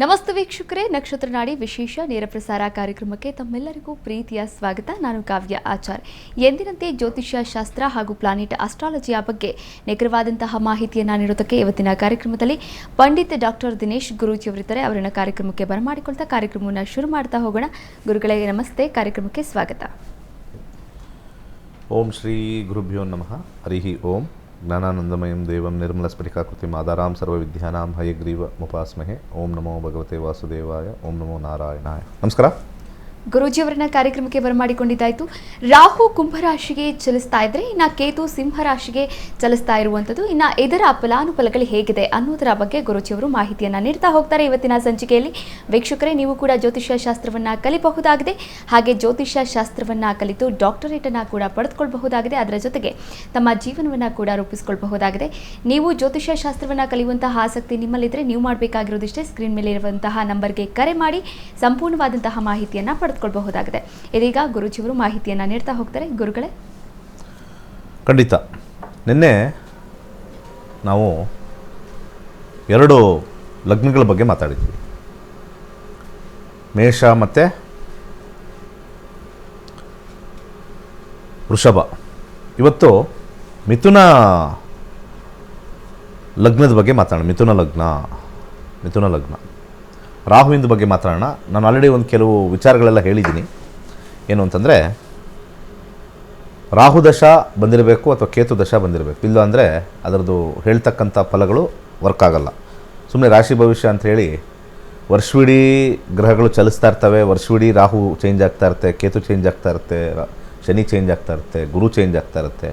ನಮಸ್ತೆ ವೀಕ್ಷಕರೇ, ನಕ್ಷತ್ರ ನಾಡಿ ವಿಶೇಷ ನೇರ ಪ್ರಸಾರ ಕಾರ್ಯಕ್ರಮಕ್ಕೆ ತಮ್ಮೆಲ್ಲರಿಗೂ ಪ್ರೀತಿಯ ಸ್ವಾಗತ. ನಾನು ಕಾವ್ಯ ಆಚಾರ್. ಎಂದಿನಂತೆ ಜ್ಯೋತಿಷ್ಯ ಶಾಸ್ತ್ರ ಹಾಗೂ ಪ್ಲಾನೆಟ್ ಅಸ್ಟ್ರಾಲಜಿಯ ಬಗ್ಗೆ ನಿಖರವಾದಂತಹ ಮಾಹಿತಿಯನ್ನು ನೀಡೋದಕ್ಕೆ ಇವತ್ತಿನ ಕಾರ್ಯಕ್ರಮದಲ್ಲಿ ಪಂಡಿತ್ ಡಾಕ್ಟರ್ ದಿನೇಶ್ ಗುರೂಜಿಯವರಿದ್ದಾರೆ. ಅವರನ್ನ ಕಾರ್ಯಕ್ರಮಕ್ಕೆ ಬರಮಾಡಿಕೊಳ್ತಾ ಕಾರ್ಯಕ್ರಮವನ್ನು ಶುರು ಮಾಡ್ತಾ ಹೋಗೋಣ. ಗುರುಗಳಿಗೆ ನಮಸ್ತೆ, ಕಾರ್ಯಕ್ರಮಕ್ಕೆ ಸ್ವಾಗತ. ಓಂ ಶ್ರೀ ಗುರುಭ್ಯೋ ನಮಃ. ಹರಿ ಓಂ. ಜ್ಞಾನಾನಂದಮಯಂ ದೇವಂ ನಿರ್ಮಲಸ್ಫಟಿಕಾಕೃತಿಂ ಆಧಾರಾಂ ಸರ್ವವಿದ್ಯಾನಾಂ ಹಯಗ್ರೀವ ಮುಪಾಸ್ಮಹೆ. ಓಂ ನಮೋ ಭಗವತೆ ವಾಸುದೇವಾಯ. ಓಂ ನಮೋ ನಾರಾಯಣಾಯ. ನಮಸ್ಕಾರ. ಗುರೂಜಿಯವರನ್ನ ಕಾರ್ಯಕ್ರಮಕ್ಕೆ ಬರಮಾಡಿಕೊಂಡಿದ್ದಾಯಿತು. ರಾಹು ಕುಂಭರಾಶಿಗೆ ಚಲಿಸ್ತಾ ಇದ್ರೆ, ಇನ್ನು ಕೇತು ಸಿಂಹರಾಶಿಗೆ ಚಲಿಸ್ತಾ ಇರುವಂಥದ್ದು, ಇನ್ನು ಇದರ ಫಲಾನುಫಲಗಳು ಹೇಗಿದೆ ಅನ್ನೋದರ ಬಗ್ಗೆ ಗುರೂಜಿಯವರು ಮಾಹಿತಿಯನ್ನು ನೀಡ್ತಾ ಹೋಗ್ತಾರೆ ಇವತ್ತಿನ ಸಂಚಿಕೆಯಲ್ಲಿ. ವೀಕ್ಷಕರೇ, ನೀವು ಕೂಡ ಜ್ಯೋತಿಷ್ಯ ಶಾಸ್ತ್ರವನ್ನು ಕಲಿಬಹುದಾಗಿದೆ. ಹಾಗೆ ಜ್ಯೋತಿಷ್ಯ ಶಾಸ್ತ್ರವನ್ನು ಕಲಿತು ಡಾಕ್ಟರೇಟನ್ನು ಕೂಡ ಪಡೆದುಕೊಳ್ಳಬಹುದಾಗಿದೆ. ಅದರ ಜೊತೆಗೆ ತಮ್ಮ ಜೀವನವನ್ನು ಕೂಡ ರೂಪಿಸಿಕೊಳ್ಳಬಹುದಾಗಿದೆ. ನೀವು ಜ್ಯೋತಿಷ್ಯ ಶಾಸ್ತ್ರವನ್ನು ಕಲಿಯುವಂತಹ ಆಸಕ್ತಿ ನಿಮ್ಮಲ್ಲಿದ್ದರೆ ನೀವು ಮಾಡಬೇಕಾಗಿರೋದಿಷ್ಟೇ, ಸ್ಕ್ರೀನ್ ಮೇಲೆ ಇರುವಂತಹ ನಂಬರ್ಗೆ ಕರೆ ಮಾಡಿ ಸಂಪೂರ್ಣವಾದಂತಹ ಮಾಹಿತಿಯನ್ನು ಪಡೆದುಕೊಳ್ಳಬಹುದಾಗಿದೆ. ಇದೀಗ ಗುರುಜಿಯವರು ಮಾಹಿತಿಯನ್ನು ನೀಡ್ತಾ ಹೋಗ್ತಾರೆ. ಗುರುಗಳೇ, ಖಂಡಿತ. ನಿನ್ನೆ ನಾವು ಎರಡು ಲಗ್ನಗಳ ಬಗ್ಗೆ ಮಾತಾಡಿದ್ವಿ, ಮೇಷ ಮತ್ತು ವೃಷಭ. ಇವತ್ತು ಮಿಥುನ ಲಗ್ನದ ಬಗ್ಗೆ ಮಾತಾಡೋಣ. ಮಿಥುನ ಲಗ್ನ ರಾಹುವಿನ ಬಗ್ಗೆ ಮಾತಾಡೋಣ. ನಾನು ಆಲ್ರೆಡಿ ಒಂದು ಕೆಲವು ವಿಚಾರಗಳೆಲ್ಲ ಹೇಳಿದ್ದೀನಿ. ಏನು ಅಂತಂದರೆ, ರಾಹು ದಶ ಬಂದಿರಬೇಕು ಅಥವಾ ಕೇತು ದಶ ಬಂದಿರಬೇಕು. ಇಲ್ಲ ಅಂದರೆ ಅದರದ್ದು ಹೇಳ್ತಕ್ಕಂಥ ಫಲಗಳು ವರ್ಕ್ ಆಗಲ್ಲ. ಸುಮ್ಮನೆ ರಾಶಿ ಭವಿಷ್ಯ ಅಂಥೇಳಿ ವರ್ಷವಿಡೀ ಗ್ರಹಗಳು ಚಲಿಸ್ತಾ ಇರ್ತವೆ. ವರ್ಷವಿಡೀ ರಾಹು ಚೇಂಜ್ ಆಗ್ತಾ ಇರುತ್ತೆ, ಕೇತು ಚೇಂಜ್ ಆಗ್ತಾ ಇರುತ್ತೆ, ಶನಿ ಚೇಂಜ್ ಆಗ್ತಾ ಇರುತ್ತೆ, ಗುರು ಚೇಂಜ್ ಆಗ್ತಾ ಇರುತ್ತೆ.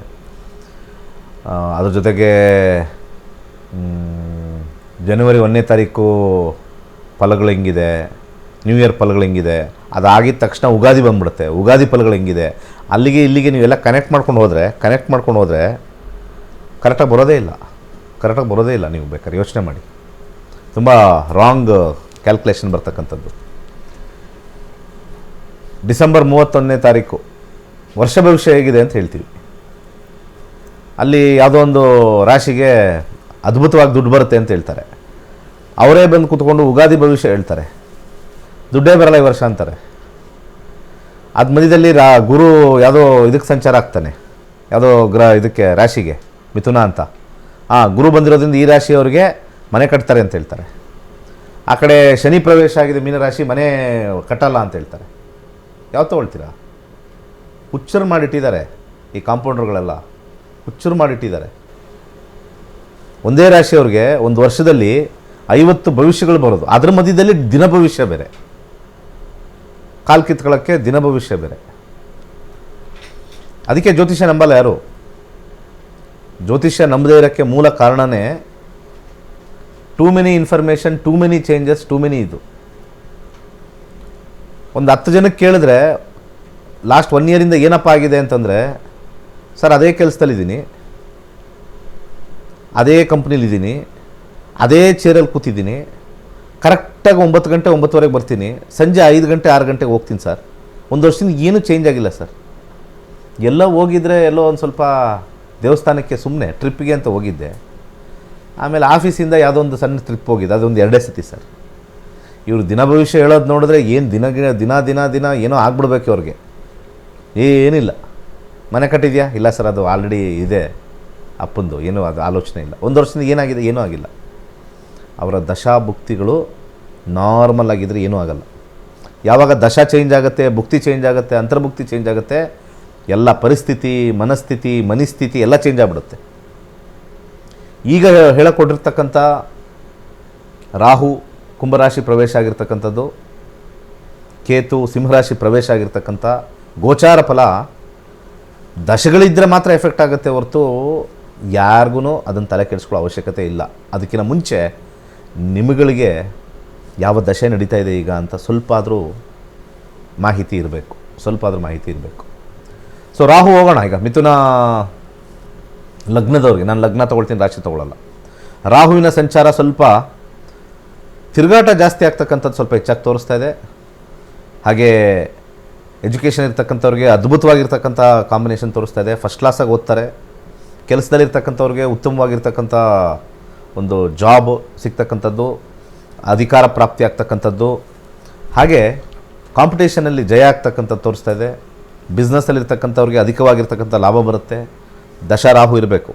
ಅದ್ರ ಜೊತೆಗೆ ಜನವರಿ 1ನೇ ತಾರೀಕು ಫಲಗಳು ಹೆಂಗಿದೆ, ನ್ಯೂ ಇಯರ್ ಫಲಗಳು ಹೆಂಗಿದೆ, ಅದಾಗಿದ ತಕ್ಷಣ ಉಗಾದಿ ಬಂದ್ಬಿಡುತ್ತೆ, ಉಗಾದಿ ಫಲಗಳು ಹೆಂಗಿದೆ, ಅಲ್ಲಿಗೆ ಇಲ್ಲಿಗೆ ನೀವೆಲ್ಲ ಕನೆಕ್ಟ್ ಮಾಡ್ಕೊಂಡು ಹೋದರೆ ಕರೆಕ್ಟಾಗಿ ಬರೋದೇ ಇಲ್ಲ. ನೀವು ಬೇಕಾದ್ರೆ ಯೋಚನೆ ಮಾಡಿ. ತುಂಬ ರಾಂಗ್ ಕ್ಯಾಲ್ಕುಲೇಷನ್ ಬರ್ತಕ್ಕಂಥದ್ದು. ಡಿಸೆಂಬರ್ 31ನೇ ತಾರೀಕು ವರ್ಷ ಭವಿಷ್ಯ ಹೇಗಿದೆ ಅಂತ ಹೇಳ್ತೀವಿ. ಅಲ್ಲಿ ಯಾವುದೋ ಒಂದು ರಾಶಿಗೆ ಅದ್ಭುತವಾಗಿ ದುಡ್ಡು ಬರುತ್ತೆ ಅಂತ ಹೇಳ್ತಾರೆ. ಅವರೇ ಬಂದು ಕೂತ್ಕೊಂಡು ಉಗಾದಿ ಭವಿಷ್ಯ ಹೇಳ್ತಾರೆ, ದುಡ್ಡೇ ಬರಲ್ಲ ಈ ವರ್ಷ ಅಂತಾರೆ. ಅದು ಮಧ್ಯದಲ್ಲಿ ಗುರು ಯಾವುದೋ ಇದಕ್ಕೆ ಸಂಚಾರ ಆಗ್ತಾನೆ, ಯಾವುದೋ ಇದಕ್ಕೆ ರಾಶಿಗೆ, ಮಿಥುನ ಅಂತ. ಗುರು ಬಂದಿರೋದ್ರಿಂದ ಈ ರಾಶಿಯವರಿಗೆ ಮನೆ ಕಟ್ತಾರೆ ಅಂತ ಹೇಳ್ತಾರೆ. ಆ ಕಡೆ ಶನಿ ಪ್ರವೇಶ ಆಗಿದೆ ಮೀನರಾಶಿ, ಮನೆ ಕಟ್ಟಲ್ಲ ಅಂತ ಹೇಳ್ತಾರೆ. ಯಾವತ್ತು ತೊಗೊಳ್ತೀರಾ? ಹುಚ್ಚರು ಮಾಡಿಟ್ಟಿದ್ದಾರೆ ಈ ಕಾಂಪೌಂಡರ್ಗಳೆಲ್ಲ, ಹುಚ್ಚರು ಮಾಡಿಟ್ಟಿದ್ದಾರೆ. ಒಂದೇ ರಾಶಿಯವ್ರಿಗೆ ಒಂದು ವರ್ಷದಲ್ಲಿ 50 ಭವಿಷ್ಯಗಳು ಬರೋದು. ಅದರ ಮಧ್ಯದಲ್ಲಿ ದಿನ ಭವಿಷ್ಯ ಬೇರೆ, ಕಾಲು ಕಿತ್ಕೊಳ್ಳೋಕ್ಕೆ ದಿನ ಭವಿಷ್ಯ ಬೇರೆ. ಅದಕ್ಕೆ ಜ್ಯೋತಿಷ್ಯ ನಂಬಲ್ಲ ಯಾರು. ಜ್ಯೋತಿಷ್ಯ ನಂಬದೇ ಇರೋಕ್ಕೆ ಮೂಲ ಕಾರಣನೇ too many information, too many changes, too many. ಇದು ಒಂದು 10 ಜನಕ್ಕೆ ಕೇಳಿದ್ರೆ ಲಾಸ್ಟ್ 1 ಇಯರಿಂದ ಏನಪ್ಪ ಆಗಿದೆ ಅಂತಂದರೆ, ಸರ್ ಅದೇ ಕೆಲಸದಲ್ಲಿದ್ದೀನಿ, ಅದೇ ಕಂಪ್ನಿಲಿದ್ದೀನಿ, ಅದೇ ಚೇರಲ್ಲಿ ಕೂತಿದ್ದೀನಿ, ಕರೆಕ್ಟಾಗಿ 9 ಗಂಟೆ 9:30 ಬರ್ತೀನಿ, ಸಂಜೆ 5 ಗಂಟೆ 6 ಗಂಟೆಗೆ ಹೋಗ್ತೀನಿ ಸರ್. ಒಂದು ವರ್ಷದಿಂದ ಏನೂ ಚೇಂಜ್ ಆಗಿಲ್ಲ ಸರ್. ಎಲ್ಲ ಹೋಗಿದ್ರೆ ಎಲ್ಲೋ ಒಂದು ಸ್ವಲ್ಪ ದೇವಸ್ಥಾನಕ್ಕೆ ಸುಮ್ಮನೆ ಟ್ರಿಪ್ಪಿಗೆ ಅಂತ ಹೋಗಿದ್ದೆ, ಆಮೇಲೆ ಆಫೀಸಿಂದ ಯಾವುದೋ ಒಂದು ಸಣ್ಣ ಟ್ರಿಪ್ ಹೋಗಿದ್ದೆ, ಅದೊಂದು 2 ಸತಿ ಸರ್. ಇವರು ದಿನ ಭವಿಷ್ಯ ಹೇಳೋದು ನೋಡಿದ್ರೆ ಏನು ದಿನ ಏನೋ ಆಗ್ಬಿಡ್ಬೇಕು ಅವ್ರಿಗೆ. ಏನಿಲ್ಲ. ಮನೆ ಕಟ್ಟಿದೆಯಾ? ಇಲ್ಲ ಸರ್, ಅದು ಆಲ್ರೆಡಿ ಇದೆ ಅಪ್ಪಂದು, ಏನೂ ಅದು ಆಲೋಚನೆ ಇಲ್ಲ. ಒಂದು ವರ್ಷದಿಂದ ಏನಾಗಿದೆ? ಏನೂ ಆಗಿಲ್ಲ. ಅವರ ದಶಾಭುಕ್ತಿಗಳು ನಾರ್ಮಲ್ ಆಗಿದ್ದರೆ ಏನೂ ಆಗಲ್ಲ. ಯಾವಾಗ ದಶಾ ಚೇಂಜ್ ಆಗುತ್ತೆ, ಭುಕ್ತಿ ಚೇಂಜ್ ಆಗುತ್ತೆ, ಅಂತರ್ಭುಕ್ತಿ ಚೇಂಜ್ ಆಗುತ್ತೆ, ಎಲ್ಲ ಪರಿಸ್ಥಿತಿ, ಮನಸ್ಥಿತಿ ಎಲ್ಲ ಚೇಂಜ್ ಆಗಿಬಿಡುತ್ತೆ. ಈಗ ಹೇಳಕೊಟ್ಟಿರ್ತಕ್ಕಂಥ ರಾಹು ಕುಂಭರಾಶಿ ಪ್ರವೇಶ ಆಗಿರ್ತಕ್ಕಂಥದ್ದು, ಕೇತು ಸಿಂಹರಾಶಿ ಪ್ರವೇಶ ಆಗಿರ್ತಕ್ಕಂಥ ಗೋಚಾರ ಫಲ ದಶಗಳಿದ್ದರೆ ಮಾತ್ರ ಎಫೆಕ್ಟ್ ಆಗುತ್ತೆ ಹೊರತು ಯಾರಿಗೂ ಅದನ್ನು ತಲೆ ಕೆಡಿಸ್ಕೊಳ್ಳೋ ಅವಶ್ಯಕತೆ ಇಲ್ಲ. ಅದಕ್ಕಿಂತ ಮುಂಚೆ ನಿಮಗಳಿಗೆ ಯಾವ ದಶೆ ನಡೀತಾ ಇದೆ ಈಗ ಅಂತ ಸ್ವಲ್ಪ ಆದರೂ ಮಾಹಿತಿ ಇರಬೇಕು. ಸೊ ರಾಹು ಹೋಗೋಣ. ಈಗ ಮಿಥುನ ಲಗ್ನದವ್ರಿಗೆ, ನಾನು ಲಗ್ನ ತೊಗೊಳ್ತೀನಿ, ರಾಶಿ ತೊಗೊಳ್ಳಲ್ಲ. ರಾಹುವಿನ ಸಂಚಾರ ಸ್ವಲ್ಪ ತಿರುಗಾಟ ಜಾಸ್ತಿ ಆಗ್ತಕ್ಕಂಥದ್ದು ಸ್ವಲ್ಪ ಹೆಚ್ಚಾಗಿ ತೋರಿಸ್ತಾ ಇದೆ. ಹಾಗೆ ಎಜುಕೇಷನ್ ಇರ್ತಕ್ಕಂಥವ್ರಿಗೆ ಅದ್ಭುತವಾಗಿರ್ತಕ್ಕಂಥ ಕಾಂಬಿನೇಷನ್ ತೋರಿಸ್ತಾ ಇದೆ. ಫಸ್ಟ್ ಕ್ಲಾಸಾಗಿ ಓದ್ತಾರೆ. ಕೆಲಸದಲ್ಲಿರ್ತಕ್ಕಂಥವ್ರಿಗೆ ಉತ್ತಮವಾಗಿರ್ತಕ್ಕಂಥ ಒಂದು ಜಾಬ್ ಸಿಗ್ತಕ್ಕಂಥದ್ದು, ಅಧಿಕಾರ ಪ್ರಾಪ್ತಿ ಆಗ್ತಕ್ಕಂಥದ್ದು, ಹಾಗೆ ಕಾಂಪಿಟೇಷನಲ್ಲಿ ಜಯ ಆಗ್ತಕ್ಕಂಥದ್ದು ತೋರಿಸ್ತಾ ಇದೆ. ಬಿಸ್ನೆಸ್ಸಲ್ಲಿರ್ತಕ್ಕಂಥವ್ರಿಗೆ ಅಧಿಕವಾಗಿರ್ತಕ್ಕಂಥ ಲಾಭ ಬರುತ್ತೆ. ದಶರಾಹು ಇರಬೇಕು.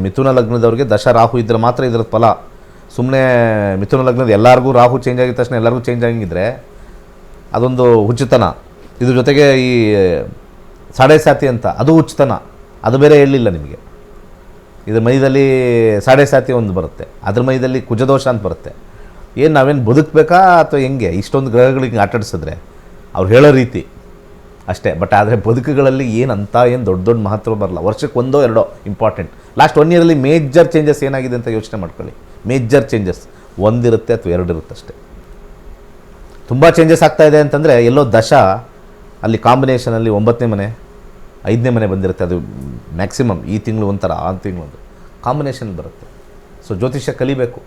ಮಿಥುನ ಲಗ್ನದವ್ರಿಗೆ ದಶರಾಹು ಇದ್ದರೆ ಮಾತ್ರ ಇದರ ಫಲ. ಸುಮ್ಮನೆ ಮಿಥುನ ಲಗ್ನದ ಎಲ್ಲರಿಗೂ ರಾಹು ಚೇಂಜ್ ಆಗಿದ ತಕ್ಷಣ ಎಲ್ಲರಿಗೂ ಚೇಂಜ್ ಆಗಿದ್ದರೆ ಅದೊಂದು ಹುಚ್ಚುತನ. ಇದ್ರ ಜೊತೆಗೆ ಈ ಸಾಡೆ ಸಾತಿ ಅಂತ ಅದು ಹುಚ್ಚುತನ, ಅದು ಬೇರೆ ಹೇಳಲಿಲ್ಲ ನಿಮಗೆ. ಇದ್ರ ಮೈದಲ್ಲಿ ಸಾಡೆ ಸಾತಿ ಒಂದು ಬರುತ್ತೆ, ಅದ್ರ ಮೈದಲ್ಲಿ ಕುಜದೋಷ ಅಂತ ಬರುತ್ತೆ. ಏನು ನಾವೇನು ಬದುಕಬೇಕಾ ಅಥವಾ ಹೆಂಗೆ ಇಷ್ಟೊಂದು ಗ್ರಹಗಳಿಗೆ ಆಟಾಡಿಸಿದ್ರೆ ಅವ್ರು ಹೇಳೋ ರೀತಿ ಅಷ್ಟೇ. ಬಟ್ ಆದರೆ ಬದುಕುಗಳಲ್ಲಿ ಏನು ದೊಡ್ಡ ದೊಡ್ಡ ಮಹತ್ವ ಬರಲ್ಲ. ವರ್ಷಕ್ಕೆ ಒಂದೋ ಎರಡೋ ಇಂಪಾರ್ಟೆಂಟ್. ಲಾಸ್ಟ್ 1 ಇಯರಲ್ಲಿ ಮೇಜರ್ ಚೇಂಜಸ್ ಏನಾಗಿದೆ ಅಂತ ಯೋಚನೆ ಮಾಡ್ಕೊಳ್ಳಿ. ಮೇಜರ್ ಚೇಂಜಸ್ ಒಂದಿರುತ್ತೆ ಅಥವಾ ಎರಡಿರುತ್ತೆ ಅಷ್ಟೇ. ತುಂಬ ಚೇಂಜಸ್ ಆಗ್ತಾ ಇದೆ ಅಂತಂದರೆ ಎಲ್ಲೋ ದಶ ಅಲ್ಲಿ ಕಾಂಬಿನೇಷನಲ್ಲಿ 9ನೇ ಮನೆ 5ನೇ ಮನೆ ಬಂದಿರುತ್ತೆ. ಅದು ಮ್ಯಾಕ್ಸಿಮಮ್ ಈ ತಿಂಗಳು ಒಂಥರ ಆ ತಿಂಗಳು ಒಂದು ಕಾಂಬಿನೇಷನ್ ಬರುತ್ತೆ. ಸೊ ಜ್ಯೋತಿಷ್ಯ ಕಲಿಬೇಕು.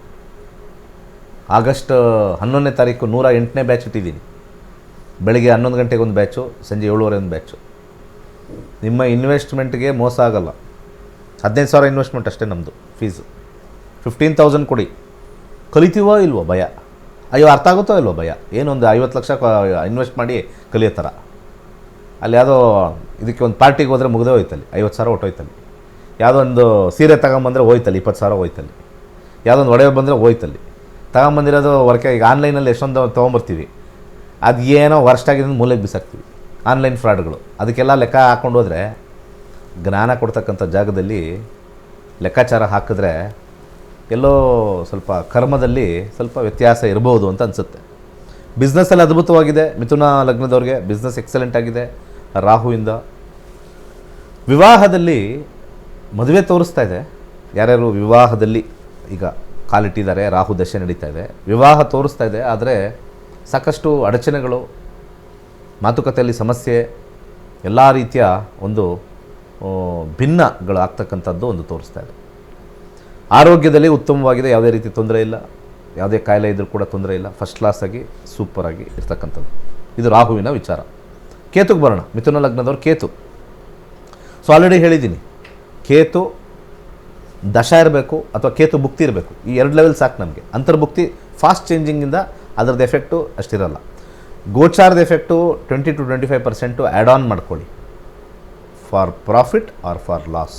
ಆಗಸ್ಟ್ 11ನೇ ತಾರೀಕು 108ನೇ ಬ್ಯಾಚ್ ಇಟ್ಟಿದ್ದೀನಿ. ಬೆಳಗ್ಗೆ 11 ಗಂಟೆಗೆ ಒಂದು ಬ್ಯಾಚು, ಸಂಜೆ 7:30 ಒಂದು ಬ್ಯಾಚು. ನಿಮ್ಮ ಇನ್ವೆಸ್ಟ್ಮೆಂಟ್ಗೆ ಮೋಸ ಆಗಲ್ಲ. 15,000 ಇನ್ವೆಸ್ಟ್ಮೆಂಟ್ ಅಷ್ಟೇ ನಮ್ಮದು ಫೀಸು. 15,000 ಕೊಡಿ, ಕಲಿತೀವೋ ಇಲ್ವೋ ಭಯ. ಅಯ್ಯೋ ಅರ್ಥ ಆಗುತ್ತೋ ಇಲ್ವೋ ಭಯ. ಏನೊಂದು 50 ಲಕ್ಷ ಇನ್ವೆಸ್ಟ್ ಮಾಡಿ ಕಲಿಯೋ ಥರ. ಅಲ್ಲಿ ಯಾವುದೋ ಇದಕ್ಕೆ ಒಂದು ಪಾರ್ಟಿಗೆ ಹೋದರೆ ಮುಗಿದೇ ಹೋಯ್ತಲ್ಲಿ 50,000 ಹೊಟ್ಟೋಯ್ತಲ್ಲಿ. ಯಾವುದೋ ಒಂದು ಸೀರೆ ತಗೊಂಬಂದರೆ ಹೋಯ್ತಲ್ಲಿ 20,000 ಹೋಯ್ತಲ್ಲಿ. ಯಾವುದೊಂದು ಒಡೆಯ ಬಂದರೆ ಹೋಯ್ತಲ್ಲಿ. ತಗೊಂಬಂದಿರೋದು ವರ್ಕೆ. ಈಗ ಆನ್ಲೈನಲ್ಲಿ ಎಷ್ಟೊಂದು ತೊಗೊಂಬರ್ತೀವಿ, ಅದು ಏನೋ ವರ್ಸ್ಟ್ ಆಗಿದೆ ಮೂಲೆಗೆ ಬಿಸಾಕ್ತೀವಿ. ಆನ್ಲೈನ್ ಫ್ರಾಡ್ಗಳು ಅದಕ್ಕೆಲ್ಲ ಲೆಕ್ಕ ಹಾಕ್ಕೊಂಡು ಹೋದರೆ ಜ್ಞಾನ ಕೊಡ್ತಕ್ಕಂಥ ಜಾಗದಲ್ಲಿ ಲೆಕ್ಕಾಚಾರ ಹಾಕಿದ್ರೆ ಎಲ್ಲೋ ಸ್ವಲ್ಪ ಕರ್ಮದಲ್ಲಿ ಸ್ವಲ್ಪ ವ್ಯತ್ಯಾಸ ಇರ್ಬೋದು ಅಂತ ಅನಿಸುತ್ತೆ. ಬಿಸ್ನೆಸ್ಸಲ್ಲಿ ಅದ್ಭುತವಾಗಿದೆ. ಮಿಥುನ ಲಗ್ನದವ್ರಿಗೆ ಬಿಸ್ನೆಸ್ ಎಕ್ಸಲೆಂಟ್ ಆಗಿದೆ ರಾಹುವಿಂದ. ವಿವಾಹದಲ್ಲಿ ಮದುವೆ ತೋರಿಸ್ತಾ ಇದೆ. ಯಾರ್ಯಾರು ವಿವಾಹದಲ್ಲಿ ಈಗ ಕಾಲಿಟ್ಟಿದ್ದಾರೆ, ರಾಹು ದಶೆ ನಡೀತಾ ಇದೆ, ವಿವಾಹ ತೋರಿಸ್ತಾ ಇದೆ. ಆದರೆ ಸಾಕಷ್ಟು ಅಡಚಣೆಗಳು, ಮಾತುಕತೆಯಲ್ಲಿ ಸಮಸ್ಯೆ, ಎಲ್ಲ ರೀತಿಯ ಒಂದು ಭಿನ್ನಗಳು ಆಗ್ತಕ್ಕಂಥದ್ದು ಒಂದು ತೋರಿಸ್ತಾ ಇದೆ. ಆರೋಗ್ಯದಲ್ಲಿ ಉತ್ತಮವಾಗಿದೆ, ಯಾವುದೇ ರೀತಿ ತೊಂದರೆ ಇಲ್ಲ. ಯಾವುದೇ ಕಾಯಿಲೆ ಇದ್ದರೂ ಕೂಡ ತೊಂದರೆ ಇಲ್ಲ. ಫಸ್ಟ್ ಕ್ಲಾಸಾಗಿ ಸೂಪರಾಗಿ ಇರ್ತಕ್ಕಂಥದ್ದು. ಇದು ರಾಹುವಿನ ವಿಚಾರ. ಕೇತುಗೆ ಬರೋಣ. ಮಿಥುನ ಲಗ್ನದವ್ರು ಕೇತು. ಸೊ ಆಲ್ರೆಡಿ ಹೇಳಿದ್ದೀನಿ, ಕೇತು ದಶ ಇರಬೇಕು ಅಥವಾ ಕೇತು ಭುಕ್ತಿ ಇರಬೇಕು. ಈ 2 ಲೆವೆಲ್ ಸಾಕು ನಮಗೆ. ಅಂತರ್ಭುಕ್ತಿ ಫಾಸ್ಟ್ ಚೇಂಜಿಂಗಿಂದ ಅದರದ್ದು ಎಫೆಕ್ಟು ಅಷ್ಟಿರಲ್ಲ. ಗೋಚಾರದ ಎಫೆಕ್ಟು 20 to 25% ಆ್ಯಡ್ ಆನ್ ಮಾಡ್ಕೊಳ್ಳಿ. For profit or for loss.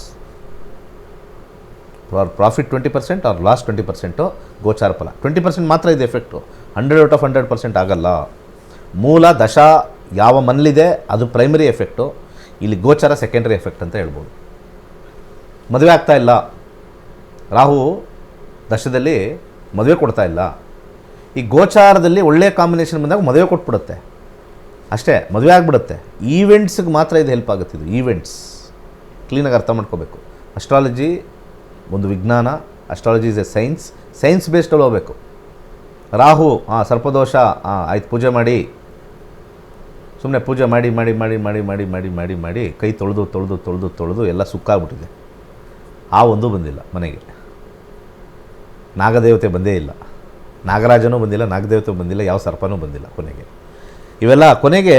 For profit 20% or loss 20% ಗೋಚಾರ ಫಲ. 20% ಮಾತ್ರ ಇದೆ ಎಫೆಕ್ಟು. 100 out of 100% ಆಗಲ್ಲ. ಮೂಲ ದಶ ಯಾವ ಮನಲಿದೆ ಅದು ಪ್ರೈಮರಿ ಎಫೆಕ್ಟು. ಇಲ್ಲಿ ಗೋಚಾರ ಸೆಕೆಂಡರಿ ಎಫೆಕ್ಟ್ ಅಂತ ಹೇಳ್ಬೋದು. ಮದುವೆ ಆಗ್ತಾ ಇಲ್ಲ, ರಾಹು ದಶದಲ್ಲಿ ಮದುವೆ ಕೊಡ್ತಾ ಇಲ್ಲ. ಈ ಗೋಚಾರದಲ್ಲಿ ಒಳ್ಳೆಯ ಕಾಂಬಿನೇಷನ್ ಬಂದಾಗ ಮದುವೆ ಕೊಟ್ಬಿಡುತ್ತೆ ಅಷ್ಟೇ, ಮದುವೆ ಆಗಿಬಿಡುತ್ತೆ. ಈವೆಂಟ್ಸ್ಗೆ ಮಾತ್ರ ಇದು ಹೆಲ್ಪ್ ಆಗುತ್ತೆ. ಇದು ಈವೆಂಟ್ಸ್ ಕ್ಲೀನಾಗಿ ಅರ್ಥ ಮಾಡ್ಕೋಬೇಕು. ಅಸ್ಟ್ರಾಲಜಿ ಒಂದು ವಿಜ್ಞಾನ. ಅಸ್ಟ್ರಾಲಜಿ ಇಸ್ ಎ ಸೈನ್ಸ್ ಬೇಸ್ಡಲ್ಲಿ ಹೋಗಬೇಕು. ರಾಹು ಸರ್ಪದೋಷ ಆಯ್ತು, ಪೂಜೆ ಮಾಡಿ. ಸುಮ್ಮನೆ ಪೂಜೆ ಮಾಡಿ ಮಾಡಿ ಮಾಡಿ ಮಾಡಿ ಮಾಡಿ ಮಾಡಿ ಮಾಡಿ ಮಾಡಿ ಕೈ ತೊಳೆದು ತೊಳೆದು ತೊಳೆದು ತೊಳೆದು ಎಲ್ಲ ಸುಕ್ಕಾಗ್ಬಿಟ್ಟಿದೆ. ಆ ಒಂದು ಬಂದಿಲ್ಲ ಮನೆಗೆ. ನಾಗದೇವತೆ ಬಂದೇ ಇಲ್ಲ, ನಾಗರಾಜನೂ ಬಂದಿಲ್ಲ, ನಾಗದೇವತೆ ಬಂದಿಲ್ಲ, ಯಾವ ಸರ್ಪನೂ ಬಂದಿಲ್ಲ ಕೊನೆಗೆ. ಇವೆಲ್ಲ ಕೊನೆಗೆ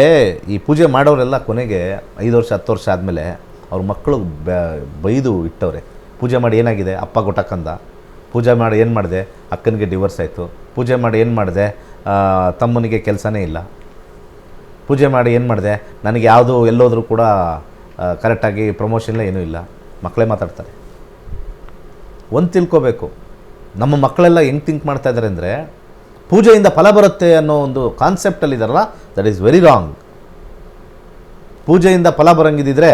ಈ ಪೂಜೆ ಮಾಡೋರೆಲ್ಲ ಕೊನೆಗೆ 5 ವರ್ಷ 10 ವರ್ಷ ಆದಮೇಲೆ ಅವ್ರ ಮಕ್ಕಳು ಬೈದು ಇಟ್ಟವ್ರೆ. ಪೂಜೆ ಮಾಡಿ ಏನಾಗಿದೆ, ಅಪ್ಪ ಗೊಟ್ಟಕ್ಕಂದ. ಪೂಜೆ ಮಾಡಿ ಏನು ಮಾಡಿದೆ, ಅಕ್ಕನಿಗೆ ಡಿವೋರ್ಸ್ ಆಯಿತು. ಪೂಜೆ ಮಾಡಿ ಏನು ಮಾಡಿದೆ, ತಮ್ಮನಿಗೆ ಕೆಲಸನೇ ಇಲ್ಲ. ಪೂಜೆ ಮಾಡಿ ಏನು ಮಾಡಿದೆ, ನನಗೆ ಯಾವುದು ಎಲ್ಲೋದ್ರೂ ಕೂಡ ಕರೆಕ್ಟಾಗಿ ಪ್ರಮೋಷನ್ಲೇ ಏನೂ ಇಲ್ಲ. ಮಕ್ಕಳೇ ಮಾತಾಡ್ತಾರೆ. ಒಂದು ತಿಳ್ಕೋಬೇಕು, ನಮ್ಮ ಮಕ್ಕಳೆಲ್ಲ ಹೆಂಗೆ ಥಿಂಕ್ ಮಾಡ್ತಾ ಇದ್ದಾರೆ ಅಂದರೆ ಪೂಜೆಯಿಂದ ಫಲ ಬರುತ್ತೆ ಅನ್ನೋ ಒಂದು ಕಾನ್ಸೆಪ್ಟಲ್ಲಿದ್ದಾರಲ್ಲ, ದಟ್ ಈಸ್ ವೆರಿ ರಾಂಗ್. ಪೂಜೆಯಿಂದ ಫಲ ಬರೋಂಗಿದ್ದಿದ್ರೆ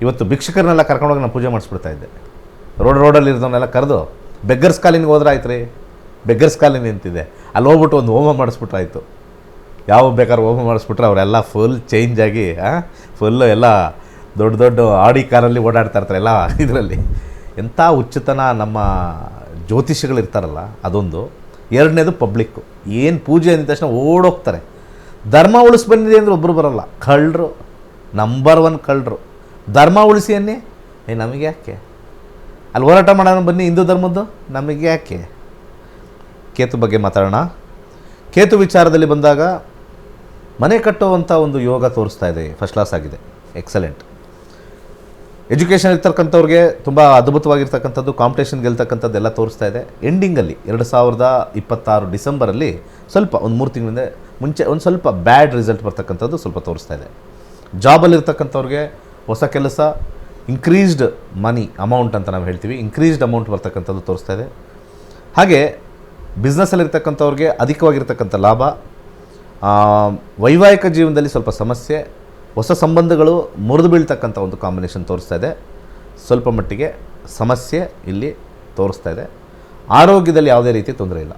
ಇವತ್ತು ಭಿಕ್ಷಕರನ್ನೆಲ್ಲ ಕರ್ಕೊಂಡೋಗಿ ನಾನು ಪೂಜೆ ಮಾಡಿಸ್ಬಿಡ್ತಾ ಇದ್ದೆ. ರೋಡಲ್ಲಿ ಇರೋದನ್ನೆಲ್ಲ ಕರೆದು ಬೆಗ್ಗರ್ಸ್ ಕಾಲಿನಿಗೆ ಹೋದ್ರೆ ಆಯ್ತು ರೀ. ಬೆಗ್ಗರ್ಸ್ ಕಾಲಿನಿ ಅಂತಿದೆ, ಅಲ್ಲಿ ಹೋಗ್ಬಿಟ್ಟು ಒಂದು ಹೋಮ ಮಾಡಿಸ್ಬಿಟ್ರೆ ಆಯಿತು. ಯಾವ ಬೇಕಾದ್ರೆ ಹೋಮ ಮಾಡಿಸ್ಬಿಟ್ರೆ ಅವರೆಲ್ಲ ಫುಲ್ ಚೇಂಜ್ ಆಗಿ ಫುಲ್ಲು ಎಲ್ಲ ದೊಡ್ಡ ದೊಡ್ಡ ಆಡಿ ಕಾರಲ್ಲಿ ಓಡಾಡ್ತಾ ಇರ್ತಾರೆ ಎಲ್ಲ ಇದರಲ್ಲಿ. ಎಂಥ ಹುಚ್ಚುತನ ನಮ್ಮ ಜ್ಯೋತಿಷಿಗಳಿರ್ತಾರಲ್ಲ ಅದೊಂದು. ಎರಡನೇದು ಪಬ್ಲಿಕ್ಕು. ಏನು ಪೂಜೆ ಅಂದ ತಕ್ಷಣ ಓಡೋಗ್ತಾರೆ. ಧರ್ಮ ಉಳಿಸಿ ಬಂದಿದೆ ಅಂದರೆ ಒಬ್ಬರು ಬರೋಲ್ಲ. ಕಳ್ಳರು, ನಂಬರ್ 1 ಕಳ್ಳರು. ಧರ್ಮ ಉಳಿಸಿ ಅನ್ನಿ, ನಮಗೆ ಯಾಕೆ ಅಲ್ಲಿ ಹೋರಾಟ ಮಾಡೋಣ ಬನ್ನಿ ಹಿಂದೂ ಧರ್ಮದ್ದು, ನಮಗೆ ಯಾಕೆ. ಕೇತು ಬಗ್ಗೆ ಮಾತಾಡೋಣ. ಕೇತು ವಿಚಾರದಲ್ಲಿ ಬಂದಾಗ ಮನೆ ಕಟ್ಟುವಂಥ ಒಂದು ಯೋಗ ತೋರಿಸ್ತಾ ಇದೆ. ಫಸ್ಟ್ ಕ್ಲಾಸ್ ಆಗಿದೆ, ಎಕ್ಸಲೆಂಟ್. ಎಜುಕೇಷನ್ ಇರ್ತಕ್ಕಂಥವ್ರಿಗೆ ತುಂಬ ಅದ್ಭುತವಾಗಿರ್ತಕ್ಕಂಥದ್ದು, ಕಾಂಪಿಟೇಷನ್ ಗೆಲ್ತಕ್ಕಂಥದ್ದೆಲ್ಲ ತೋರಿಸ್ತಾ ಇದೆ. ಎಂಡಿಂಗಲ್ಲಿ 2026 ಡಿಸೆಂಬರಲ್ಲಿ ಸ್ವಲ್ಪ ಒಂದು 3 ತಿಂಗಳಿಂದ ಮುಂಚೆ ಒಂದು ಸ್ವಲ್ಪ ಬ್ಯಾಡ್ ರಿಸಲ್ಟ್ ಬರ್ತಕ್ಕಂಥದ್ದು ಸ್ವಲ್ಪ ತೋರಿಸ್ತಾ ಇದೆ. ಜಾಬಲ್ಲಿರ್ತಕ್ಕಂಥವ್ರಿಗೆ ಹೊಸ ಕೆಲಸ, ಇನ್ಕ್ರೀಸ್ಡ್ ಮನಿ ಅಮೌಂಟ್ ಅಂತ ನಾವು ಹೇಳ್ತೀವಿ, ಇನ್ಕ್ರೀಸ್ಡ್ ಅಮೌಂಟ್ ಬರ್ತಕ್ಕಂಥದ್ದು ತೋರಿಸ್ತಾ ಇದೆ. ಹಾಗೆ ಬಿಸ್ನೆಸ್ಸಲ್ಲಿರ್ತಕ್ಕಂಥವ್ರಿಗೆ ಅಧಿಕವಾಗಿರ್ತಕ್ಕಂಥ ಲಾಭ, ವೈವಾಹಿಕ ಜೀವನದಲ್ಲಿ ಸ್ವಲ್ಪ ಸಮಸ್ಯೆ, ಹೊಸ ಸಂಬಂಧಗಳು ಮುರಿದು ಬೀಳ್ತಕ್ಕಂಥ ಒಂದು ಕಾಂಬಿನೇಷನ್ ತೋರಿಸ್ತಾ ಇದೆ. ಸ್ವಲ್ಪ ಮಟ್ಟಿಗೆ ಸಮಸ್ಯೆ ಇಲ್ಲಿ ತೋರಿಸ್ತಾ ಇದೆ. ಆರೋಗ್ಯದಲ್ಲಿ ಯಾವುದೇ ರೀತಿ ತೊಂದರೆ ಇಲ್ಲ.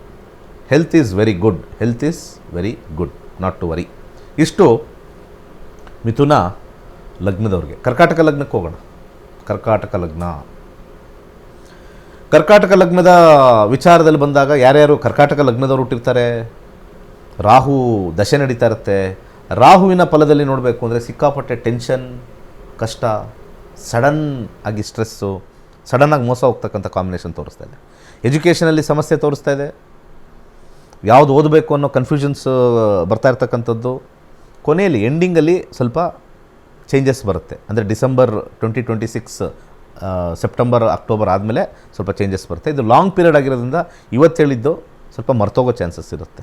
Health is very good, health is very good, not to worry. ಇಷ್ಟು ಮಿಥುನ ಲಗ್ನದವ್ರಿಗೆ. ಕರ್ಕಾಟಕ ಲಗ್ನಕ್ಕೆ ಹೋಗೋಣ. ಕರ್ಕಾಟಕ ಲಗ್ನದ ವಿಚಾರದಲ್ಲಿ ಬಂದಾಗ ಯಾರ್ಯಾರು ಕರ್ಕಾಟಕ ಲಗ್ನದವ್ರು ಹುಟ್ಟಿರ್ತಾರೆ, ರಾಹು ದಶೆ ನಡೀತಾ ಇರುತ್ತೆ. ರಾಹುವಿನ ಫಲದಲ್ಲಿ ನೋಡಬೇಕು ಅಂದರೆ ಸಿಕ್ಕಾಪಟ್ಟೆ ಟೆನ್ಷನ್, ಕಷ್ಟ, ಸಡನ್ ಆಗಿ ಸ್ಟ್ರೆಸ್ಸು, ಸಡನ್ನಾಗಿ ಮೋಸ ಹೋಗ್ತಕ್ಕಂಥ ಕಾಂಬಿನೇಷನ್ ತೋರಿಸ್ತಾ ಇದೆ. ಎಜುಕೇಷನಲ್ಲಿ ಸಮಸ್ಯೆ ತೋರಿಸ್ತಾ ಇದೆ. ಯಾವುದು ಓದಬೇಕು ಅನ್ನೋ ಕನ್ಫ್ಯೂಷನ್ಸ್ ಬರ್ತಾ ಇರ್ತಕ್ಕಂಥದ್ದು. ಕೊನೆಯಲ್ಲಿ ಎಂಡಿಂಗಲ್ಲಿ ಸ್ವಲ್ಪ ಚೇಂಜಸ್ ಬರುತ್ತೆ. ಅಂದರೆ ಡಿಸೆಂಬರ್ 2026 ಸೆಪ್ಟೆಂಬರ್ ಅಕ್ಟೋಬರ್ ಆದಮೇಲೆ ಸ್ವಲ್ಪ ಚೇಂಜಸ್ ಬರುತ್ತೆ. ಇದು ಲಾಂಗ್ ಪೀರಿಯಡ್ ಆಗಿರೋದ್ರಿಂದ ಇವತ್ತು ಹೇಳಿದ್ದು ಸ್ವಲ್ಪ ಮರ್ತೋಗೋ ಚಾನ್ಸಸ್ ಇರುತ್ತೆ.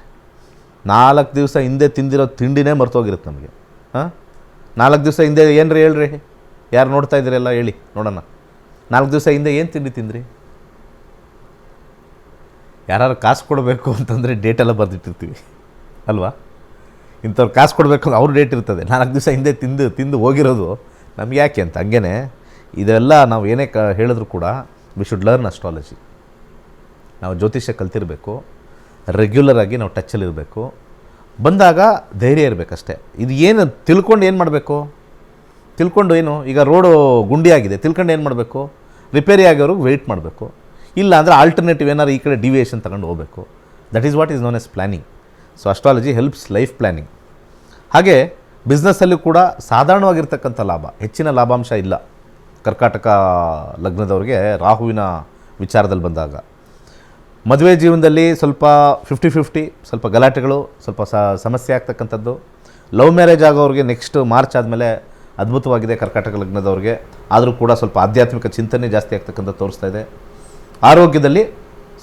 4 ದಿವಸ ಹಿಂದೆ ತಿಂದಿರೋ ತಿಂಡಿನೇ ಮರ್ತೋಗಿರುತ್ತೆ ನಮಗೆ. 4 ದಿವಸ ಹಿಂದೆ ಏನ್ರಿ ಹೇಳ್ರಿ, ಯಾರು ನೋಡ್ತಾ ಇದ್ದೀರೆಲ್ಲ ಹೇಳಿ ನೋಡೋಣ. 4 ದಿವಸ ಹಿಂದೆ ಏನು ತಿಂಡಿ ತಿಂದ್ರಿ? ಯಾರು ಕಾಸು ಕೊಡಬೇಕು ಅಂತಂದರೆ ಡೇಟೆಲ್ಲ ಬರೆದಿಟ್ಟಿರ್ತೀವಿ ಅಲ್ವಾ? ಇಂಥವ್ರು ಕಾಸು ಕೊಡಬೇಕು ಅವ್ರ ಡೇಟ್ ಇರ್ತದೆ. 4 ದಿವಸ ಹಿಂದೆ ತಿಂದು ಹೋಗಿರೋದು ನಮ್ಗೆ ಯಾಕೆ ಅಂತ. ಹಂಗೇ ಇದೆಲ್ಲ ನಾವು ಏನೇ ಹೇಳಿದ್ರು ಕೂಡ ವಿ ಶುಡ್ ಲರ್ನ್ ಅಸ್ಟ್ರಾಲಜಿ. ನಾವು ಜ್ಯೋತಿಷ್ಯ ಕಲ್ತಿರಬೇಕು, ರೆಗ್ಯುಲರ್ ಆಗಿ ನಾವು ಟಚ್ಚಲ್ಲಿರಬೇಕು. ಬಂದಾಗ ಧೈರ್ಯ ಇರಬೇಕಷ್ಟೇ. ಇದು ಏನು ತಿಳ್ಕೊಂಡು ಏನು ಮಾಡಬೇಕು? ತಿಳ್ಕೊಂಡು ಏನು, ಈಗ ರೋಡು ಗುಂಡಿ ಆಗಿದೆ, ತಿಳ್ಕೊಂಡು ಏನು ಮಾಡಬೇಕು? ರಿಪೇರಿ ಆಗೋರಿಗೆ ವೆಯ್ಟ್ ಮಾಡಬೇಕು. ಇಲ್ಲ ಅಂದರೆ ಆಲ್ಟರ್ನೇಟಿವ್ ಏನಾರು ಈ ಕಡೆ ಡಿವಿಯೇಷನ್ ತಗೊಂಡು ಹೋಗಬೇಕು. That is what is known as planning. So astrology helps life planning. ಹಾಗೆ ಬಿಸ್ನೆಸ್ಸಲ್ಲೂ ಕೂಡ ಸಾಧಾರಣವಾಗಿರ್ತಕ್ಕಂಥ ಲಾಭ, ಹೆಚ್ಚಿನ ಲಾಭಾಂಶ ಇಲ್ಲ ಕರ್ಕಾಟಕ ಲಗ್ನದವ್ರಿಗೆ ರಾಹುವಿನ ವಿಚಾರದಲ್ಲಿ ಬಂದಾಗ. ಮದುವೆ ಜೀವನದಲ್ಲಿ ಸ್ವಲ್ಪ 50-50, ಸ್ವಲ್ಪ ಗಲಾಟೆಗಳು, ಸ್ವಲ್ಪ ಸಮಸ್ಯೆ ಆಗ್ತಕ್ಕಂಥದ್ದು. ಲವ್ ಮ್ಯಾರೇಜ್ ಆಗೋರಿಗೆ ನೆಕ್ಸ್ಟ್ ಮಾರ್ಚ್ ಆದಮೇಲೆ ಅದ್ಭುತವಾಗಿದೆ ಕರ್ಕಾಟಕ ಲಗ್ನದವ್ರಿಗೆ. ಆದರೂ ಕೂಡ ಸ್ವಲ್ಪ ಆಧ್ಯಾತ್ಮಿಕ ಚಿಂತನೆ ಜಾಸ್ತಿ ಆಗ್ತಕ್ಕಂಥ ತೋರಿಸ್ತಾ ಇದೆ. ಆರೋಗ್ಯದಲ್ಲಿ